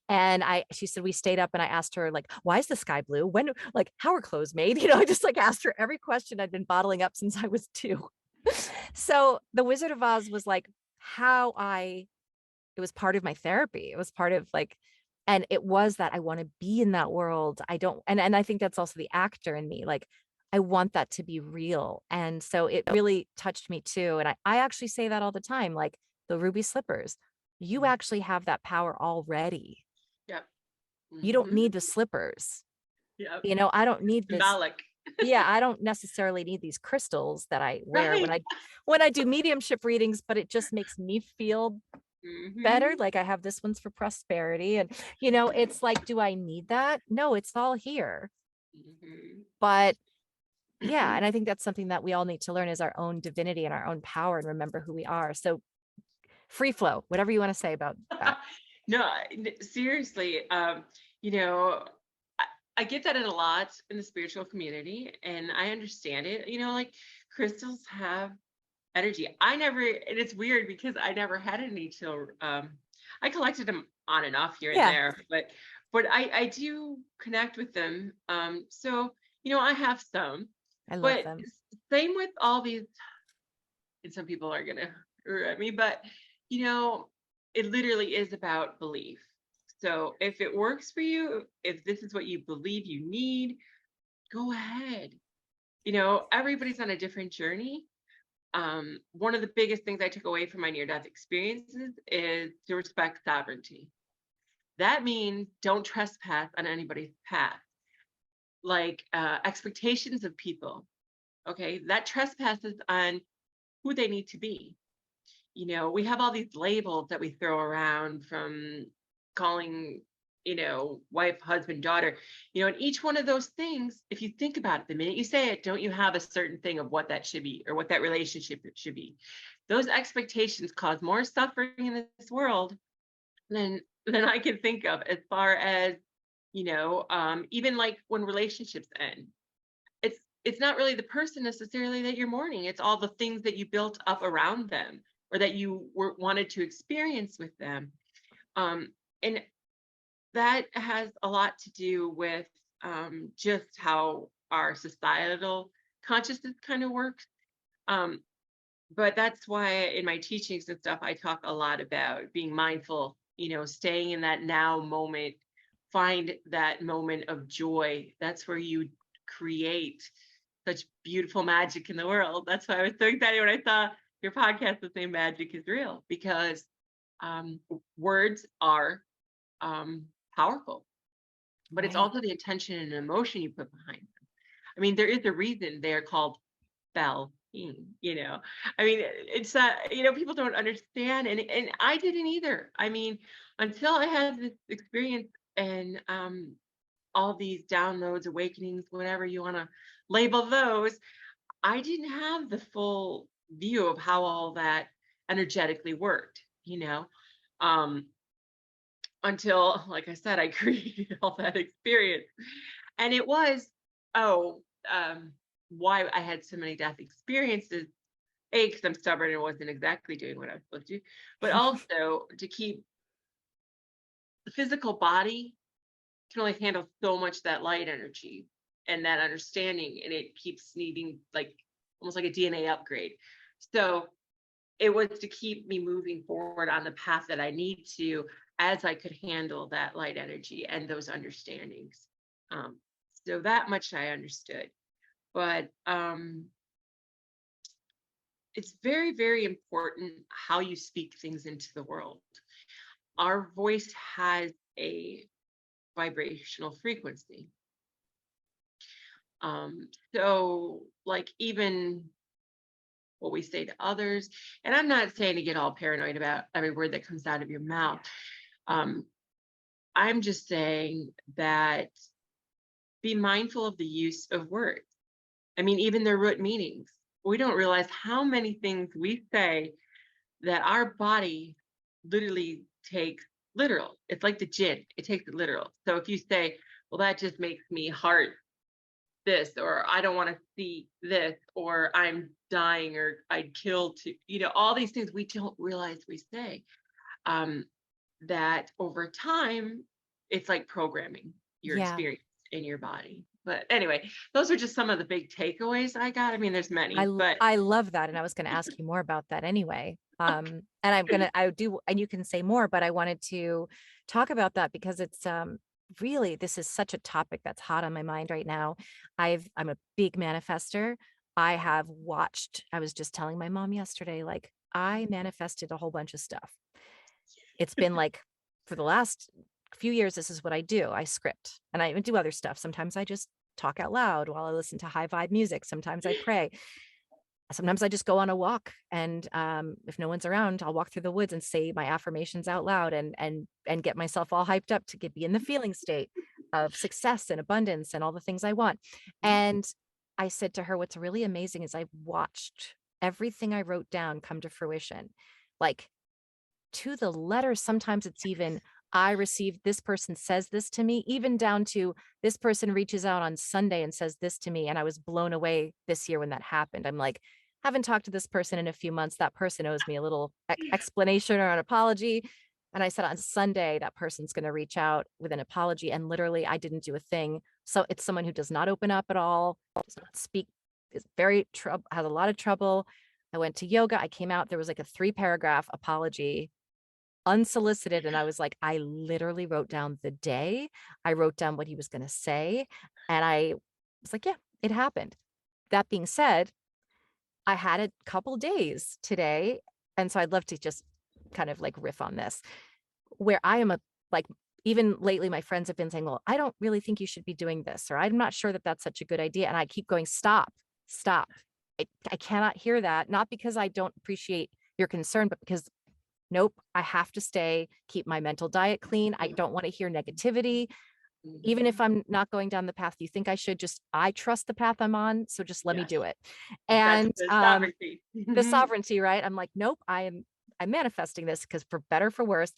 And she said, we stayed up and I asked her, like, why is the sky blue? When, like, how are clothes made? I just like asked her every question I'd been bottling up since I was 2. So the Wizard of Oz was like it was part of my therapy. It was part of like, and it was that I want to be in that world. I don't, and I think that's also the actor in me. Like, I want that to be real. And so it really touched me too. And I actually say that all the time, like the ruby slippers, you actually have that power already.
Yep.
You don't
Hmm.
need the slippers.
Yep.
I don't need this.
Symbolic.
Yeah, I don't necessarily need these crystals that I wear
Right.
when I do mediumship readings, but it just makes me feel better.
Hmm.
Like, I have this one's for prosperity. And, it's like, do I need that? No, it's all here. But yeah,
Hmm.
and I think that's something that we all need to learn, is our own divinity and our own power, and remember who we are. So free flow, whatever you want to say about that.
No, seriously. You know, I, I get that in a lot in the spiritual community, and I understand it. Like crystals have energy. I never, and it's weird because I never had any till I collected them on and off here and
Yeah,
there, but I do connect with them. So I have some,
I love
but
them.
same with all these, and some people are gonna at me, but you know, it literally is about belief. So if it works for you, if this is what you believe you need, go ahead. Everybody's on a different journey. One of the biggest things I took away from my near death experiences is to respect sovereignty. That means don't trespass on anybody's path, like expectations of people. Okay, that trespasses on who they need to be. We have all these labels that we throw around, from calling, wife, husband, daughter, and each one of those things, if you think about it, the minute you say it, don't you have a certain thing of what that should be or what that relationship should be? Those expectations cause more suffering in this world than I can think of, as far as, even like when relationships end. It's not really the person necessarily that you're mourning. It's all the things that you built up around them, or that you wanted to experience with them. And that has a lot to do with just how our societal consciousness kind of works. Um, but that's why in my teachings and stuff, I talk a lot about being mindful, staying in that now moment, find that moment of joy. That's where you create such beautiful magic in the world. That's why I was so excited when I saw your podcast was saying magic is real, because words are powerful, but it's
Right.
also the intention and emotion you put behind them. I mean, there is a reason they're called spell. I mean, it's people don't understand, and I didn't either. I mean, until I had this experience, and all these downloads, awakenings, whatever you want to label those, I didn't have the full view of how all that energetically worked, um, until, like I said, I created all that experience. And it was, oh, why I had so many death experiences. A, because I'm stubborn and wasn't exactly doing what I was supposed to, but also to keep the physical body can only handle so much that light energy and that understanding, and it keeps needing like almost like a DNA upgrade. So it was to keep me moving forward on the path that I need to, as I could handle that light energy and those understandings. Um, so that much I understood. But it's very, very important how you speak things into the world. Our voice has a vibrational frequency. So like even what we say to others, and I'm not saying to get all paranoid about every word that comes out of your mouth. Um, I'm just saying that be mindful of the use of words. I mean, even their root meanings. We don't realize how many things we say that our body literally takes literal. It's like the jinn, it takes it literal. So if you say, well, that just makes me heart this, or I don't want to see this, or I'm dying, or I'd kill to, all these things we don't realize we say. That over time, it's like programming your
Yeah.
experience in your body. But anyway, those are just some of the big takeaways I got. I mean, there's many, but
I love that. And I was going to ask you more about that anyway. And I do, and you can say more, but I wanted to talk about that because it's, really, this is such a topic that's hot on my mind right now. I'm a big manifester. I was just telling my mom yesterday, like I manifested a whole bunch of stuff. It's been like for the last few years, this is what I do. I script and I do other stuff. Sometimes I just talk out loud while I listen to high vibe music. Sometimes I pray. Sometimes I just go on a walk and if no one's around, I'll walk through the woods and say my affirmations out loud and get myself all hyped up to be in the feeling state of success and abundance and all the things I want. And I said to her, what's really amazing is I watched everything I wrote down come to fruition. Like to the letter. Sometimes it's even, I received, this person says this to me, even down to this person reaches out on Sunday and says this to me. And I was blown away this year when that happened. I'm like, haven't talked to this person in a few months. That person owes me a little explanation or an apology. And I said on Sunday, that person's going to reach out with an apology. And literally, I didn't do a thing. So it's someone who does not open up at all, does not speak, is very trouble, has a lot of trouble. I went to yoga. I came out. There was like a 3-paragraph apology, unsolicited. And I was like, I literally wrote down the day. I wrote down what he was going to say. And I was like, yeah, it happened. That being said, I had a couple days today. And so I'd love to just kind of like riff on this, where I am like, even lately, my friends have been saying, well, I don't really think you should be doing this, or I'm not sure that that's such a good idea. And I keep going, stop, stop. I cannot hear that. Not because I don't appreciate your concern, but because nope, I have to keep my mental diet clean. I don't want to hear negativity. Even if I'm not going down the path you think I should, I trust the path I'm on. So just let me
yes,
do it.
that's
And
the sovereignty.
the sovereignty, right? I'm like, nope, I'm manifesting this because for better, for worse.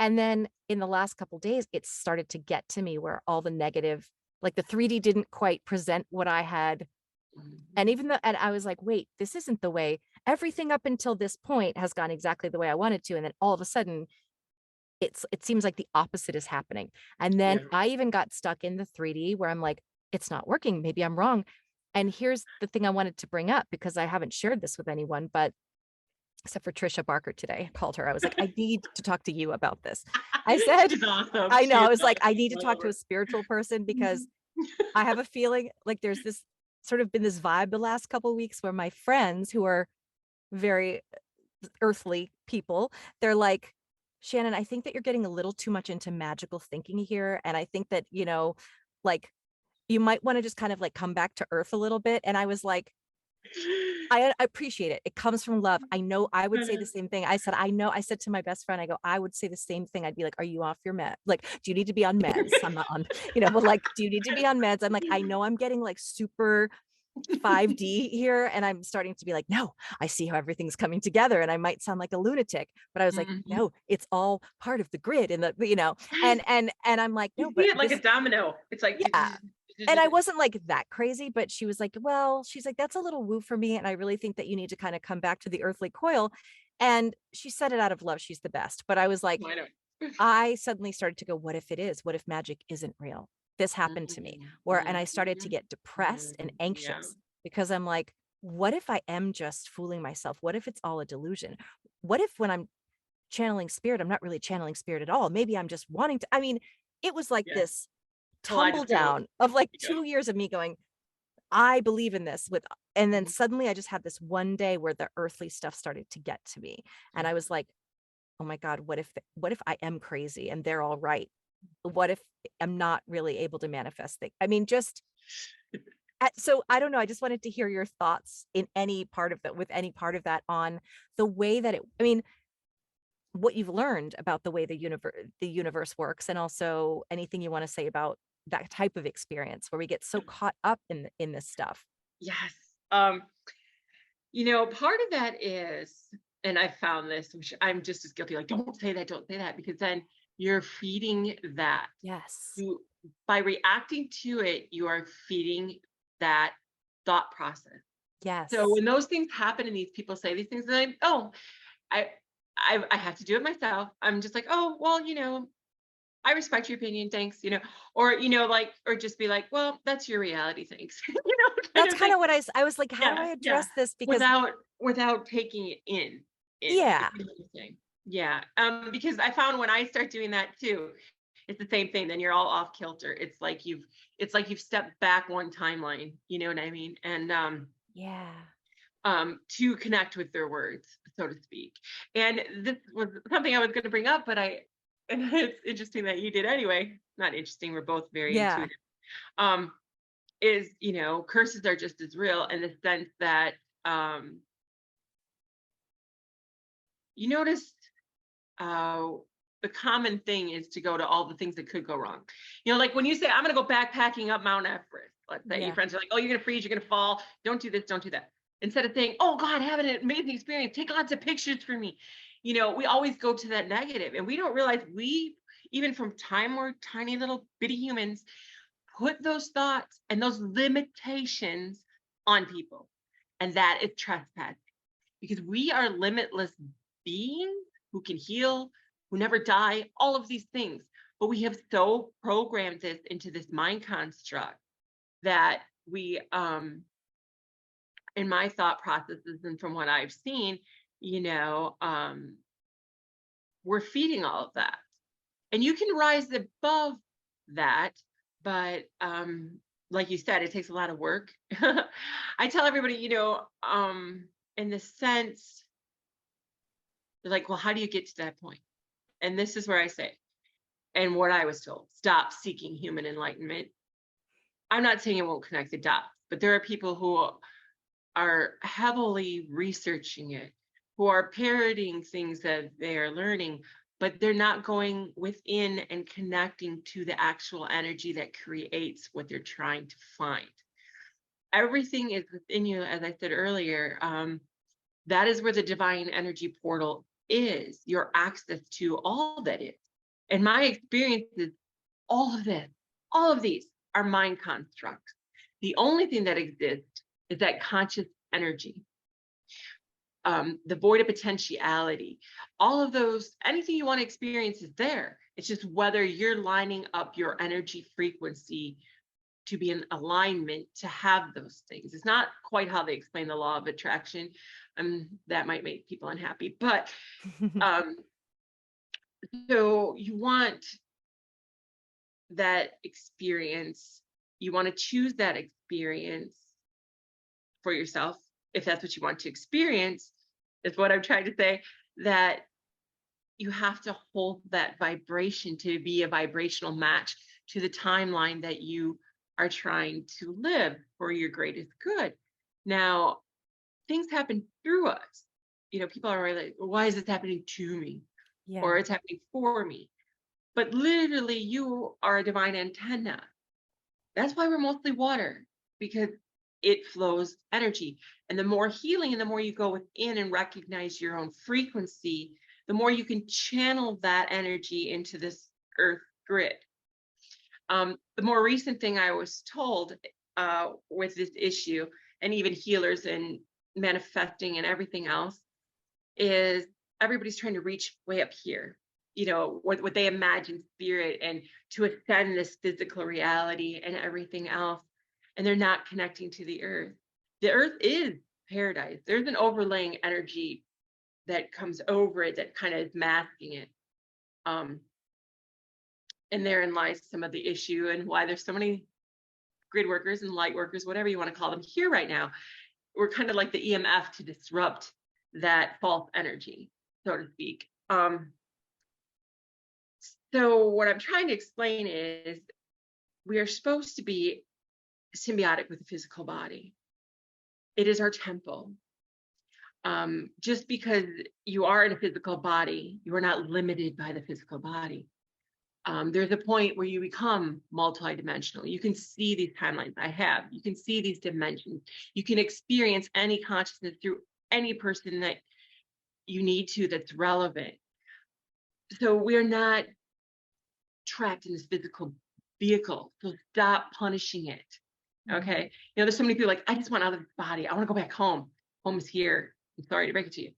And then in the last couple of days, it started to get to me where all the negative, like the 3D didn't quite present what I had. And even though, and I was like, wait, this isn't the way. Everything up until this point has gone exactly the way I wanted to. And then all of a sudden, it seems like the opposite is happening. And then
Yeah.
I even got stuck in the 3D where I'm like, it's not working. Maybe I'm wrong. And here's the thing I wanted to bring up because I haven't shared this with anyone, but except for Trisha Barker today, I called her. I was like, I need to talk to you about this. I said,
She's awesome.
I know.
She
I
is
was like, I
awesome.
need to
I
talk
love
to a
her.
spiritual person because I have a feeling like there's this sort of been this vibe the last couple of weeks where my friends who are very earthly people, they're like, Shannon, I think that you're getting a little too much into magical thinking here. And I think that, like you might want to just kind of like come back to earth a little bit. And I was like, I appreciate it. It comes from love. I know I would say the same thing. I said, I said to my best friend, I go, I would say the same thing. I'd be like, are you off your med? Like, do you need to be on meds? I'm not on, but like, do you need to be on meds? I'm like, I know I'm getting like super 5D here. And I'm starting to be like, no, I see how everything's coming together. And I might sound like a lunatic, but I was like,
Mhm.
no, it's all part of the grid and and I'm like, no,
You see
but
it like a
this,
domino. It's like,
yeah. And I wasn't like that crazy, but she was like, well, she's like, that's a little woo for me. And I really think that you need to kind of come back to the earthly coil. And she said it out of love. She's the best. But I was like,
why not?
I suddenly started to go, what if it is? What if magic isn't real? This happened to me
Mhm,
and I started to
mhm,
get depressed and
yeah,
anxious because I'm like, what if I am just fooling myself? What if it's all a delusion? What if when I'm channeling spirit, I'm not really channeling spirit at all? Maybe I'm just wanting to, I mean, it was like
yeah,
this tumble
kaleidoscope.
down of like
Yeah.
2 years of me going, I believe in this and then
Mhm,
suddenly I just had this one day where the earthly stuff started to get to me. And
yeah.
I was like, oh my God, what if I am crazy and they're all right? What if I'm not really able to manifest things? I mean, just so I don't know. I just wanted to hear your thoughts in any part of that, with any part of that on the way that I mean, what you've learned about the way the universe works, and also anything you want to say about that type of experience where we get so caught up in this stuff.
Yes. Part of that is, and I found this, which I'm just as guilty, like, don't say that, because then you're feeding that.
Yes.
You By reacting to it, you are feeding that thought process. So
Yes.
when those things happen and these people say these things, then oh, I I have to do it myself. I'm just like, oh, well, I respect your opinion, thanks, or like, or just be like, well, that's your reality, thanks, kind
That's
of
kind
thing.
of what I was like, how do
Yeah,
I
yeah.
address this? Because
Without taking it in, if
yeah,
you know what I'm saying. Yeah. Because I found when I start doing that too, it's the same thing. Then you're all off kilter. It's like you've stepped back one timeline, you know what I mean? And
yeah,
to connect with their words, so to speak. And this was something I was going to bring up, but and it's interesting that you did anyway. Not interesting, we're both very
yeah,
intuitive. Um, is, curses are just as real in the sense that um you notice uh the common thing is to go to all the things that could go wrong. Like when you say, I'm going to go backpacking up Mount Everest, let's say your
yeah.
friends are like, oh, you're going to freeze, you're going to fall, don't do this, don't do that. Instead of saying, oh God, have an amazing experience, take lots of pictures for me. We always go to that negative, and we don't realize we, even from time, we're tiny little bitty humans, put those thoughts and those limitations on people. And that is trespass, because we are limitless beings who can heal, who never die, all of these things. But we have so programmed this into this mind construct that we, in my thought processes and from what I've seen, you know, um, we're feeding all of that. And you can rise above that, but like you said, it takes a lot of work. I tell everybody, in the sense, they're like, well, how do you get to that point? And this is where I say, and what I was told, stop seeking human enlightenment. I'm not saying it won't connect the dots, but there are people who are heavily researching it, who are parroting things that they are learning, but they're not going within and connecting to the actual energy that creates what they're trying to find. Everything is within you, as I said earlier. That is where the divine energy portal is, your access to all that is. And my experience is all of this, all of these are mind constructs. The only thing that exists is that conscious energy, the void of potentiality, all of those, anything you want to experience is there. It's just whether you're lining up your energy frequency to be in alignment to have those things. It's not quite how they explain the law of attraction. That might make people unhappy, but um, so you want that experience. You want to choose that experience for yourself if that's what you want to experience, is what I'm trying to say. That you have to hold that vibration to be a vibrational match to the timeline that you are trying to live for your greatest good. Now, things happen through us. People are like, why is this happening to me?
Yeah.
Or it's happening for me. But literally, you are a divine antenna. That's why we're mostly water, because it flows energy. And the more healing and the more you go within and recognize your own frequency, the more you can channel that energy into this earth grid. The more recent thing I was told with this issue, and even healers and manifesting and everything else, is everybody's trying to reach way up here. what they imagine spirit, and to ascend this physical reality and everything else. And they're not connecting to the earth. The earth is paradise. There's an overlaying energy that comes over it that kind of is masking it. Um, and therein lies some of the issue, and why there's so many grid workers and light workers, whatever you want to call them, here right now. We're kind of like the EMF to disrupt that false energy, so to speak. So what I'm trying to explain is, we are supposed to be symbiotic with the physical body. It is our temple. Just because you are in a physical body, you are not limited by the physical body. There's a point where you become multidimensional. You can see these timelines I have. You can see these dimensions. You can experience any consciousness through any person that you need to, that's relevant. So we're not trapped in this physical vehicle. So stop punishing it. Okay. There's so many people like, I just want out of this body. I want to go back home. Home is here. I'm sorry to break it to you.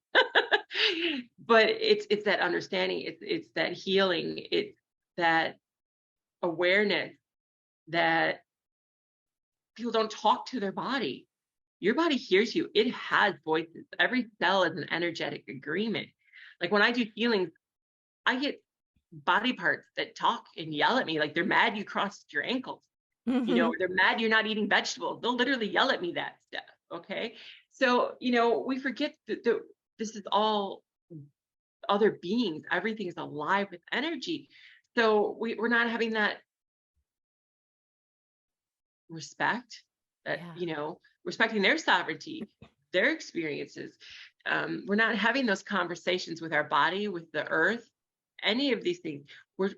But it's that understanding. It's that healing. It's that awareness that people don't talk to their body. Your body hears you. It has voices. Every cell is an energetic agreement. Like when I do healings, I get body parts that talk and yell at me like they're mad you crossed your ankles. They're mad you're not eating vegetables. They'll literally yell at me that stuff. Okay. So, we forget that this is all other beings. Everything is alive with energy. So we're not having that respect, that, respecting their sovereignty, their experiences. We're not having those conversations with our body, with the earth, any of these things. We're,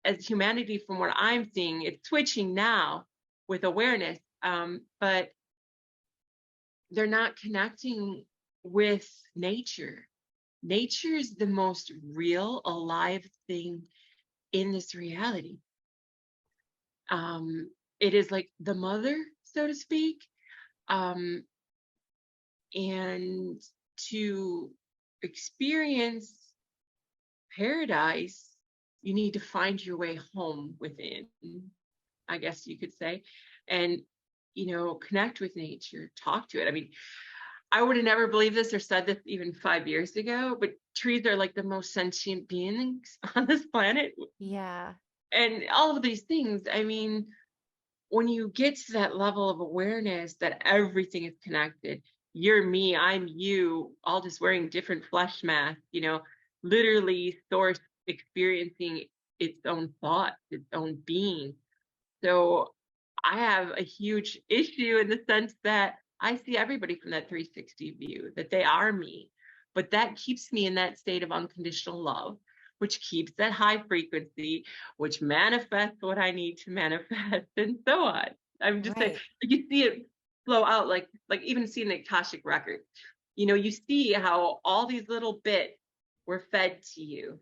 as humanity, from what I'm seeing, it's switching now with awareness, but they're not connecting with nature. Nature is the most real, alive thing in this reality. It is like the mother, so to speak. And to experience paradise, you need to find your way home within, I guess you could say, and, connect with nature, talk to it. I mean, I would have never believed this or said this even 5 years ago, but trees are like the most sentient beings on this planet.
Yeah.
And all of these things, I mean, when you get to that level of awareness that everything is connected, you're me, I'm you, all just wearing different flesh masks, literally source experiencing its own thoughts, its own being. So I have a huge issue in the sense that I see everybody from that 360 view, that they are me. But that keeps me in that state of unconditional love, which keeps that high frequency, which manifests what I need to manifest, and so on. I'm just saying,
Right.
you see it flow out, like even seeing the Akashic record. You see how all these little bits were fed to you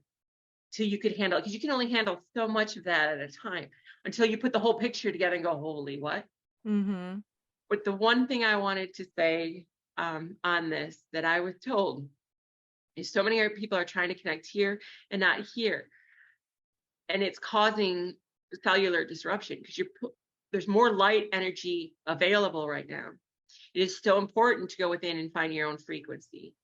till you could handle it, because you can only handle so much of that at a time until you put the whole picture together and go, holy what? But the one thing I wanted to say on this that I was told is, so many people are trying to connect here and not here. And it's causing cellular disruption because there's more light energy available right now. It is so important to go within and find your own frequency.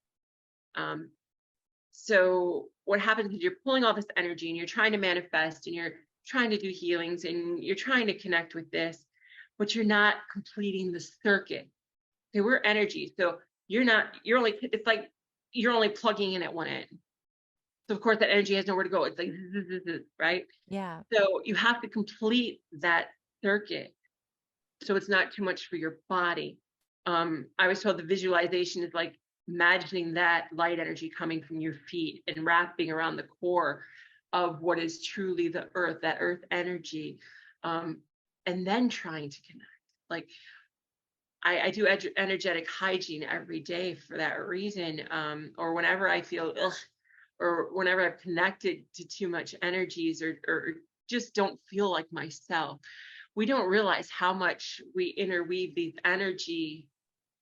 So what happens is you're pulling all this energy and you're trying to manifest and you're trying to do healings and you're trying to connect with this, but you're not completing the circuit. Okay, we're energy. So it's like you're only plugging in at one end. So of course that energy has nowhere to go. It's like, right?
Yeah.
So you have to complete that circuit, so it's not too much for your body. I was told the visualization is like imagining that light energy coming from your feet and wrapping around the core of what is truly the earth, that earth energy, and then trying to connect. Like I do energetic hygiene every day for that reason, or whenever I feel ugh, or whenever I've connected to too much energies or just don't feel like myself. We don't realize how much we interweave these energy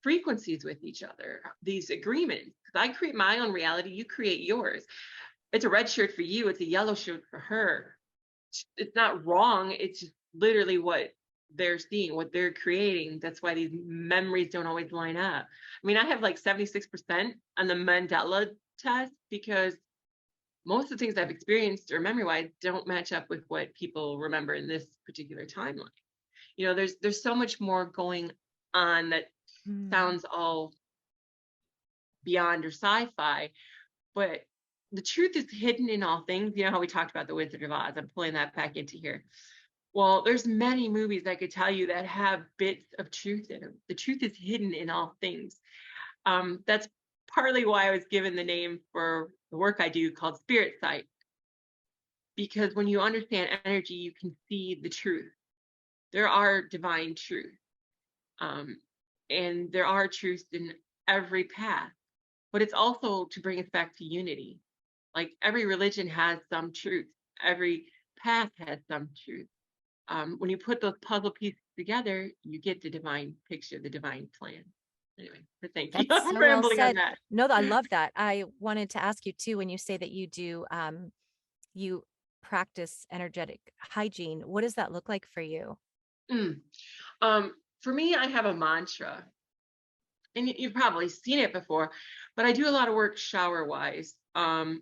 frequencies with each other, these agreements. Because I create my own reality, you create yours. It's a red shirt for you. It's a yellow shirt for her. It's not wrong. It's just literally what they're seeing, what they're creating. That's why these memories don't always line up. I mean, I have like 76% on the Mandela test because most of the things I've experienced or memory wise don't match up with what people remember in this particular timeline. There's so much more going on that
Mm.
sounds all beyond or sci-fi, but the truth is hidden in all things. You know how we talked about the Wizard of Oz? I'm pulling that back into here. Well, there's many movies I could tell you that have bits of truth in them. The truth is hidden in all things. That's partly why I was given the name for the work I do called Spirit Sight, because when you understand energy, you can see the truth. There are divine truth, um, and there are truths in every path, but it's also to bring us back to unity. Like every religion has some truth, every path has some truth. When you put those puzzle pieces together, you get the divine picture, the divine plan. Anyway, but thank you.
That's
I'm
so well
rambling on
said.
that.
No, I love that. I wanted to ask you too, when you say that you practice energetic hygiene, what does that look like for you?
Mm. For me, I have a mantra, and you've probably seen it before, but I do a lot of work shower wise,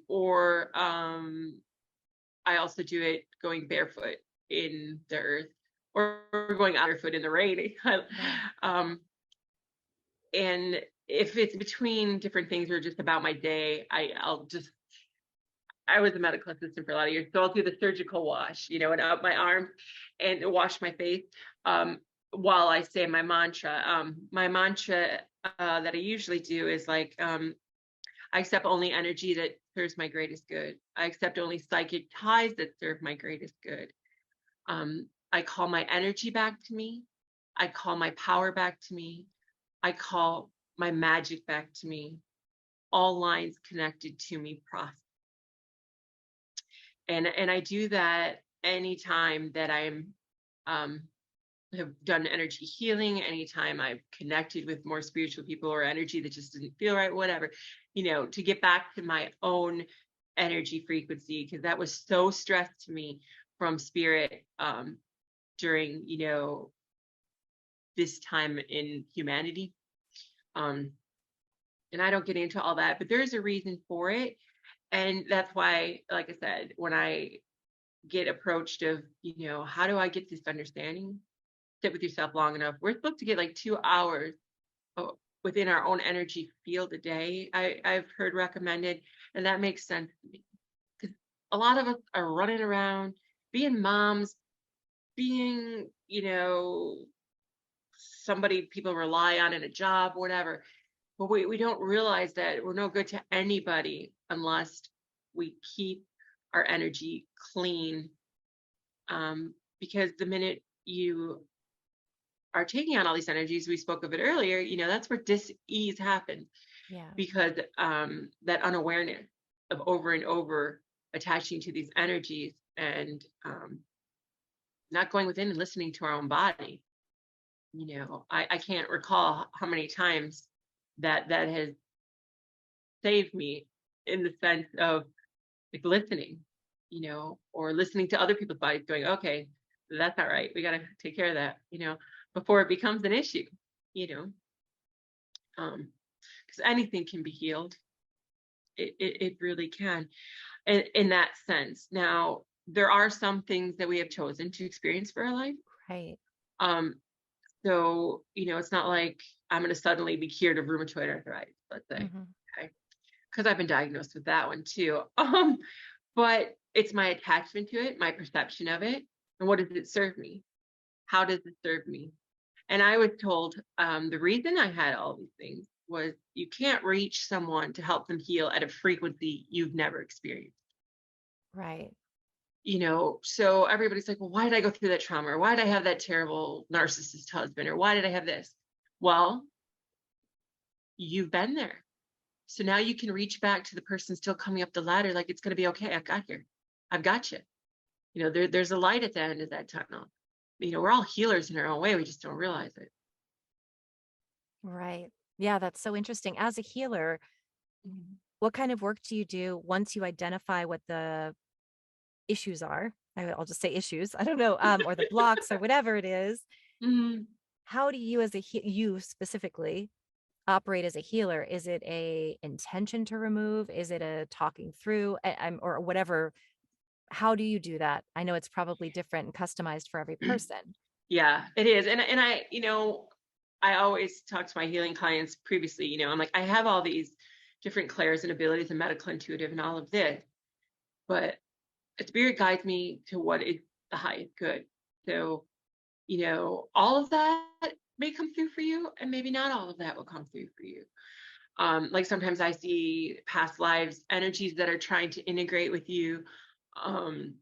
or I also do it going barefoot in the earth or going barefoot in the rain.
Yeah.
um, and if it's between different things or just about my day, I was a medical assistant for a lot of years, so I'll do the surgical wash, and up my arms and wash my face while I say my mantra. My mantra that I usually do is like, I accept only energy that serves my greatest good. I accept only psychic ties that serve my greatest good. I call my energy back to me. I call my power back to me. I call my magic back to me. All lines connected to me prosper. And I do that anytime that I'm um, have done energy healing, anytime I've connected with more spiritual people or energy that just didn't feel right, whatever, to get back to my own energy frequency, because that was so stressed to me from spirit during, this time in humanity. Um, and I don't get into all that, but there's a reason for it. And that's why, like I said, when I get approached of, how do I get this understanding? Sit with yourself long enough. We're supposed to get like 2 hours within our own energy field a day. I've heard recommended, and that makes sense to me because a lot of us are running around being moms, being, somebody people rely on in a job, whatever. But we don't realize that we're no good to anybody unless we keep our energy clean. Because the minute you are taking on all these energies, we spoke of it earlier, that's where dis-ease happens
Yeah.
because that unawareness of over and over attaching to these energies and not going within and listening to our own body. I can't recall how many times that has saved me in the sense of like listening, or listening to other people's bodies going, okay, that's not right. We got to take care of that, before it becomes an issue, you know, because anything can be healed. It really can in that sense. Now, there are some things that we have chosen to experience for our life.
Right.
Um, so, it's not like I'm going to suddenly be cured of rheumatoid arthritis, let's say,
Hmm.
okay, because I've been diagnosed with that one too. But it's my attachment to it, my perception of it, and what does it serve me? How does it serve me? And I was told the reason I had all these things was you can't reach someone to help them heal at a frequency you've never experienced.
Right.
So everybody's like, well, why did I go through that trauma? Or why did I have that terrible narcissist husband? Or why did I have this? Well, you've been there. So now you can reach back to the person still coming up the ladder, like it's going to be okay. I've got here. I've got you. There's a light at the end of that tunnel. We're all healers in our own way. We just don't realize it.
Right. Yeah, that's so interesting. As a healer,
Mhm.
what kind of work do you do once you identify what the issues are? I'll just say issues. I don't know, or the blocks or whatever it is.
Mhm.
How do you as a you specifically operate as a healer? Is it a intention to remove? Is it a talking through or whatever? How do you do that? I know it's probably different and customized for every person.
Yeah, it is. And I, I always talk to my healing clients previously, I'm like, I have all these different clairs and abilities and medical intuitive and all of this, but spirit guides me to what is the highest good. So, all of that may come through for you, and maybe not all of that will come through for you. Like sometimes I see past lives energies that are trying to integrate with you. Um,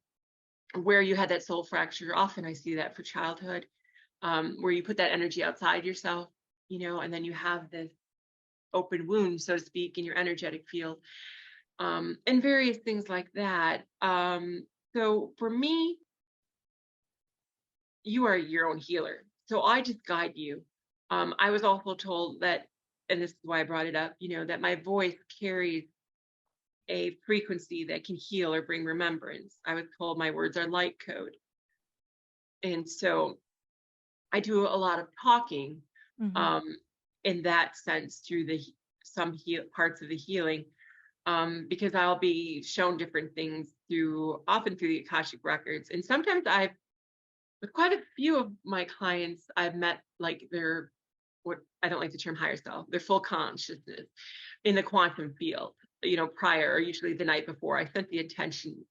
where you had that soul fracture, often I see that for childhood, where you put that energy outside yourself, and then you have this open wound, so to speak, in your energetic field, and various things like that. So for me, you are your own healer. So I just guide you. I was also told that, and this is why I brought it up, that my voice carries a frequency that can heal or bring remembrance. I was told my words are light code. And so I do a lot of talking,
Mhm.
um, in that sense through some parts of the healing, because I'll be shown different things often through the Akashic records. And sometimes with quite a few of my clients, I've met like what I don't like the term higher self, their full consciousness in the quantum field, prior or usually the night before. I set the intention,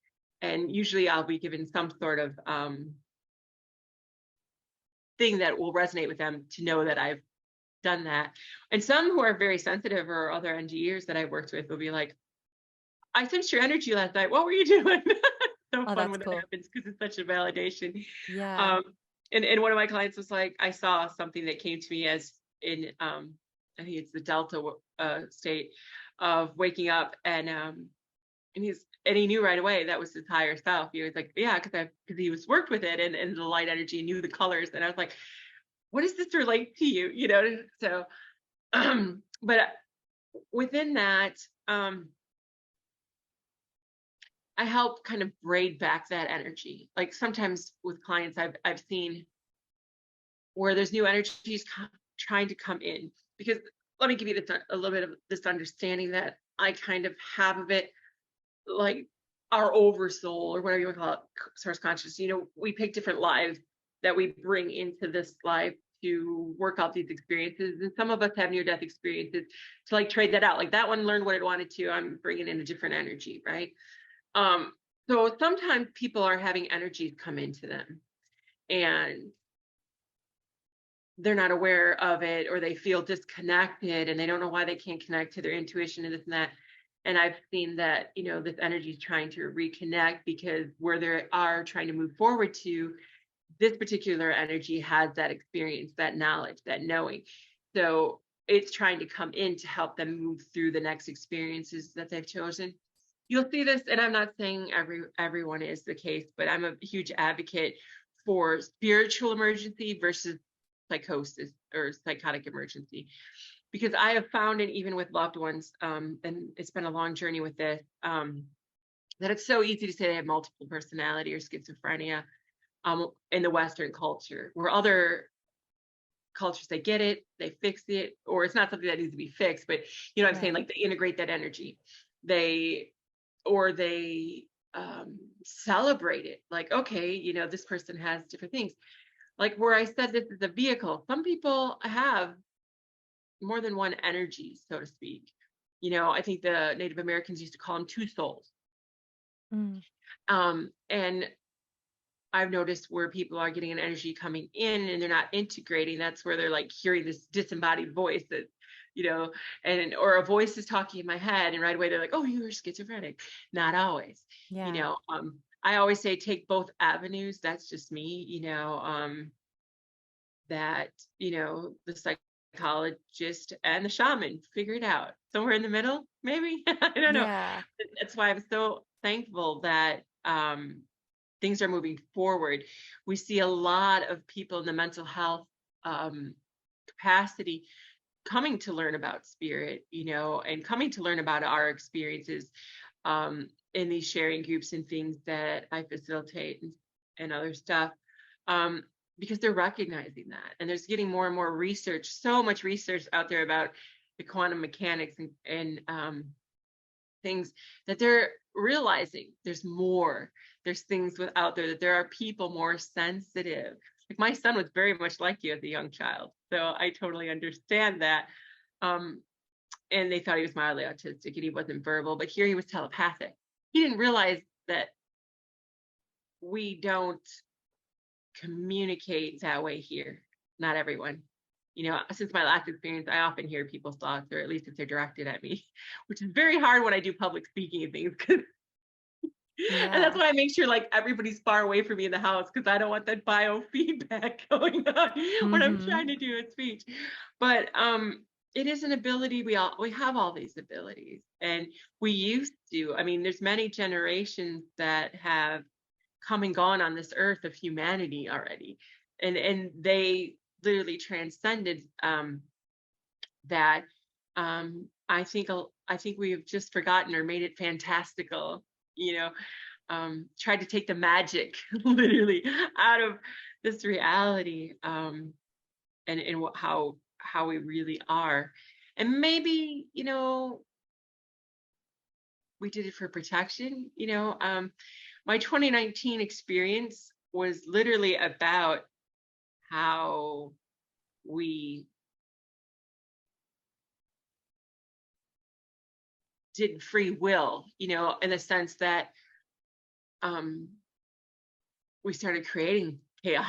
and usually I'll be given some sort of thing that will resonate with them to know that I've done that. And some who are very sensitive or other NDEs that I've worked with will be like, I sensed your energy last night. What were you doing? So
Oh,
fun
that's
when that
cool.
happens because it's such a validation.
Yeah.
Um, and one of my clients was like, I saw something that came to me as in, I think it's the Delta state of waking up, and he knew right away that was his higher self. He was like, yeah, because he was worked with it and the light energy, knew the colors, and I was like, what does this relate to you? So, but within that, I help kind of braid back that energy. Like sometimes with clients, I've seen where there's new energies trying to come in, because let me give you a little bit of this understanding that I kind of have of it, like our oversoul or whatever you want to call it, source conscious. We pick different lives that we bring into this life to work out these experiences, and some of us have near death experiences to like trade that out. Like that one learned what it wanted to. I'm bringing in a different energy, right? Um, so sometimes people are having energies come into them and they're not aware of it, or they feel disconnected and they don't know why they can't connect to their intuition and this and that. And I've seen that, this energy is trying to reconnect because where they are trying to move forward to, this particular energy has that experience, that knowledge, that knowing. So it's trying to come in to help them move through the next experiences that they've chosen. You'll see this, and I'm not saying everyone is the case, but I'm a huge advocate for spiritual emergency versus psychosis or psychotic emergency, because I have found, and even with loved ones, and it's been a long journey with this, that it's so easy to say they have multiple personality or schizophrenia, in the Western culture, where other cultures, they get it, they fix it, or it's not something that needs to be fixed, but I'm saying,
Right.
like, they integrate that energy. They celebrate it, like, okay, this person has different things, like where I said this is a vehicle. Some people have more than one energy, so to speak. I think the Native Americans used to call them two souls.
Mm.
And I've noticed where people are getting an energy coming in and they're not integrating. That's where they're like hearing this disembodied voice that, you know, or a voice is talking in my head, and right away they're like, "Oh, you're schizophrenic." Not always.
Yeah.
I always say take both avenues. That's just me. That the psychologist and the shaman figure it out somewhere in the middle, maybe. I don't know.
Yeah.
That's why I'm so thankful that things are moving forward. We see a lot of people in the mental health capacity coming to learn about spirit, and coming to learn about our experiences in these sharing groups and things that I facilitate and other stuff, um, because they're recognizing that. And there's getting more and more research, so much research out there about the quantum mechanics and things that they're realizing there's more. There's things out there that there are people more sensitive. Like my son was very much like you as a young child. So I totally understand that. Um, and they thought he was mildly autistic and he wasn't verbal, but here he was telepathic. He didn't realize that we don't communicate that way here. Not everyone. Since my last experience, I often hear people's thoughts, or at least if they're directed at me, which is very hard when I do public speaking and things. And that's
Yeah.
why I make sure like everybody's far away from me in the house, because I don't want that biofeedback going on when I'm trying
Hmm.
to do a speech. But it is an ability. We have all these abilities, and we used to. I mean, there's many generations that have come and gone on this earth of humanity already, and they literally transcended that. I think we have just forgotten or made it fantastical, tried to take the magic literally out of this reality, and how we really are. And maybe, we did it for protection. My 2019 experience was literally about how we did free will, in the sense that um we started creating chaos.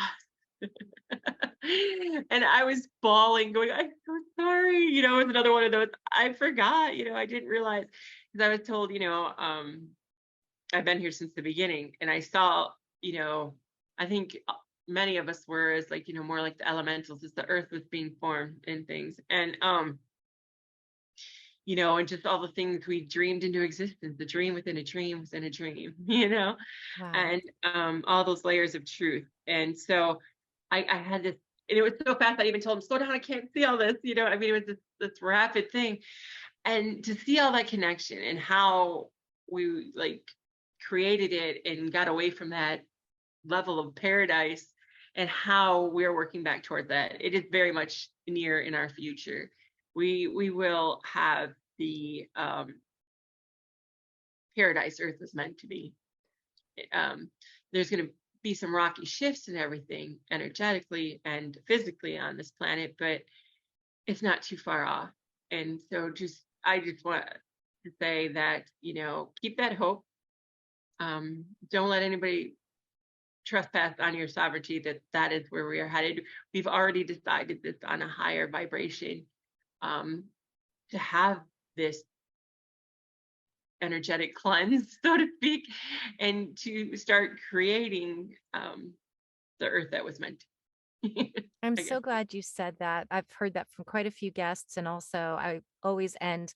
And I was bawling, going, I'm so sorry. It was another one of those, I forgot, I didn't realize, because I was told, I've been here since the beginning. And I saw, I think many of us were as like, more like the elementals as the earth was being formed and things. And just all the things we dreamed into existence, the dream within a dream within a dream,
Wow.
and all those layers of truth. And so I had this, and it was so fast. I even told him, slow down, I can't see all this. I mean, it was this rapid thing. And to see all that connection and how we like created it and got away from that level of paradise, and how we're working back toward that. It is very much near in our future. We will have the paradise Earth was meant to be. Um, there's going to be some rocky shifts and everything energetically and physically on this planet, but it's not too far off. And so I just want to say that, keep that hope. Don't let anybody trespass on your sovereignty, that is where we are headed. We've already decided this on a higher vibration, um, to have this energetic cleanse, so to speak, and to start creating the earth that was meant.
I'm
I guess.
so glad you said that. I've heard that from quite a few guests. And also, I always end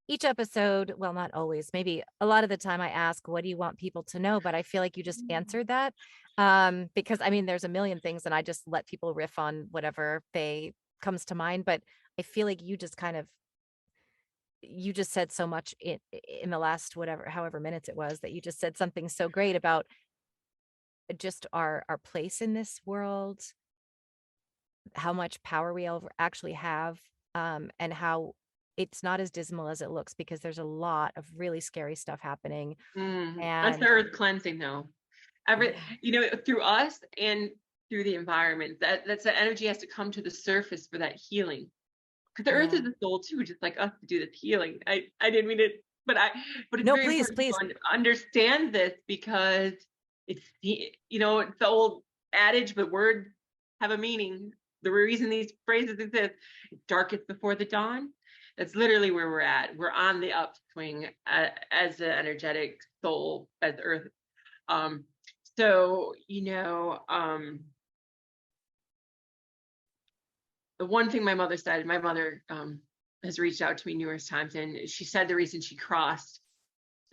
each episode, well, not always, maybe a lot of the time I ask, what do you want people to know? But I feel like you just answered that. Because I mean, there's a million things and I just let people riff on whatever they comes to mind. But I feel like you just said so much in the last whatever, however minutes it was, that you just said something so great about just our place in this world, how much power we actually have, and how it's not as dismal as it looks, because there's a lot of really scary stuff happening.
That's the
And
earth cleansing, though.
yeah,
Through us and through the environment, that's the energy has to come to the surface for that healing. Because the earth
yeah.
is a soul too, just like us, to do this healing. I didn't mean it, but it's
No,
very
please,
important people
please.
understand this, because it's the old adage, but words have a meaning. The reason these phrases exist, darkest before the dawn. That's literally where we're at. We're on the upswing, as an energetic soul, as Earth. Um, so the one thing my mother said, my mother has reached out to me numerous times, and she said the reason she crossed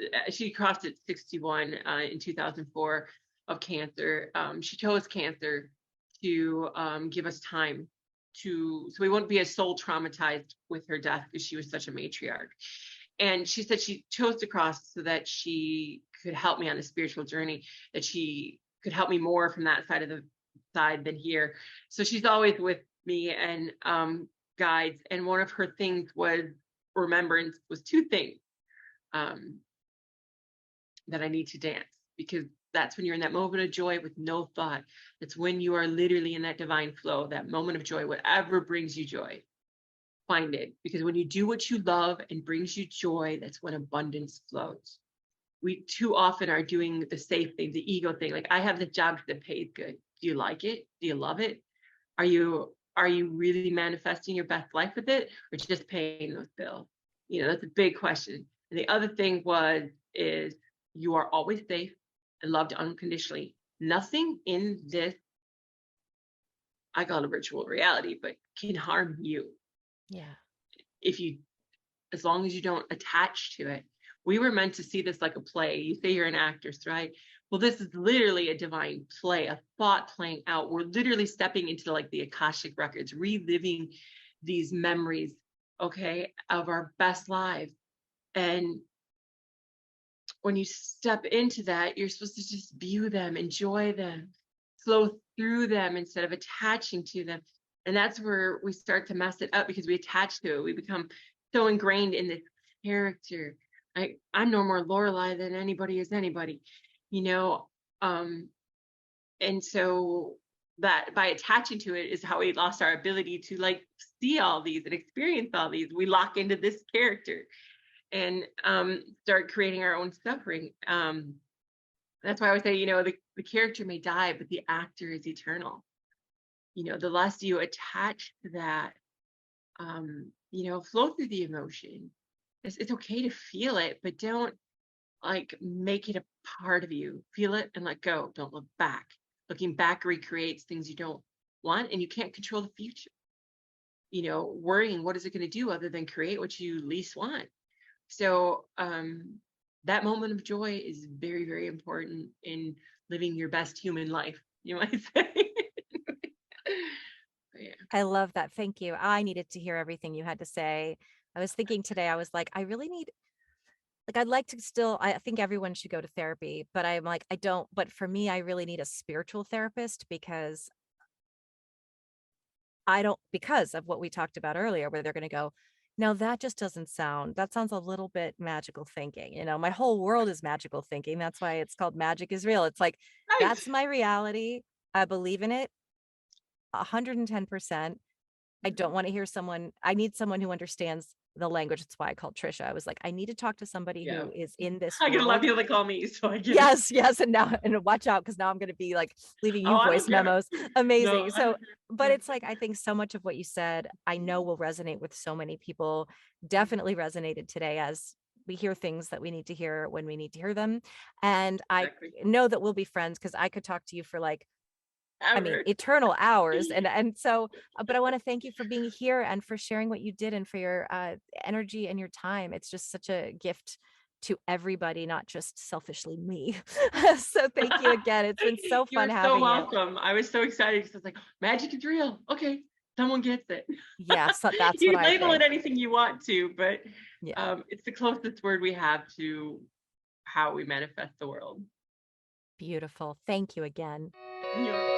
at 61 in 2004 of cancer. She chose cancer to give us time so we won't be as soul traumatized with her death because she was such a matriarch. And she said she chose to cross so that she could help me on a spiritual journey, that she could help me more from that side of the side than here. So she's always with me and guides. And one of her things was remembrance, was two things that I need to dance, because that's when you're in that moment of joy with no thought. That's when you are literally in that divine flow, that moment of joy, whatever brings you joy. Find it, because when you do what you love and brings you joy, that's when abundance flows. We too often are doing the safe thing, the ego thing. Like, I have the job that pays good. Do you like it? Do you love it? Are you really manifesting your best life with it, or just paying those bills? You know, that's a big question. And the other thing is you are always safe and loved unconditionally. Nothing in this, I call it a virtual reality, but can harm you.
Yeah.
If you, as long as you don't attach to it. We were meant to see this like a play. You say you're an actress, right? Well, this is literally a divine play, a thought playing out. We're literally stepping into like the Akashic records, reliving these memories, okay, of our best lives. And when you step into that, you're supposed to just view them, enjoy them, flow through them instead of attaching to them. And that's where we start to mess it up, because we attach to it. We become so ingrained in this character. I'm no more Lorelei than anybody is anybody, you know? And so that by attaching to it is how we lost our ability to like see all these and experience all these. We lock into this character and start creating our own suffering. That's why I would say, you know, the character may die, but the actor is eternal. You know, the less you attach to that, you know, flow through the emotion. It's okay to feel it, but don't like make it a part of you. Feel it and let go. Don't look back. Looking back recreates things you don't want, and you can't control the future. You know, worrying, what is it going to do other than create what you least want? So that moment of joy is very, very important in living your best human life, you might say. Yeah.
I love that. Thank you. I needed to hear everything you had to say. I was thinking today, I was like, I really need, like, I'd like to still, I think everyone should go to therapy, but I'm like, I don't, but for me, I really need a spiritual therapist because I don't, because of what we talked about earlier, where they're going to go, no, that just doesn't sound, that sounds a little bit magical thinking. You know, my whole world is magical thinking. That's why it's called Magic is Real. It's like,
Right.
that's my reality. I believe in it 110%. I don't want to hear someone, I need someone who understands the language. That's why I called Trisha. I was like, I need to talk to somebody
Yeah.
who is in this
I get a lot of
world.
people that call me, so I get it.
Yes, yes. And now, and watch out, because now I'm going to be like leaving
Oh,
you
I
voice
don't care.
memos.
No,
Amazing.
I
So,
don't care.
but it's like, I think so much of what you said, I know will resonate with so many people, definitely resonated today as we hear things that we need to hear when we need to hear them. And I
Exactly.
know that we'll be friends because I could talk to you for like, I mean,
Ever.
eternal hours. And so, but I want to thank you for being here and for sharing what you did and for your energy and your time. It's just such a gift to everybody, not just selfishly me. So thank you again. It's been so fun
You're so
having you.
welcome. I was so excited because I was like, magic is real. Okay, someone gets it.
Yeah, so that's
You
what
can
I
label it
think.
anything you want to, but
Yeah,
it's the closest word we have to how we manifest the world.
beautiful. Thank you again.
You know,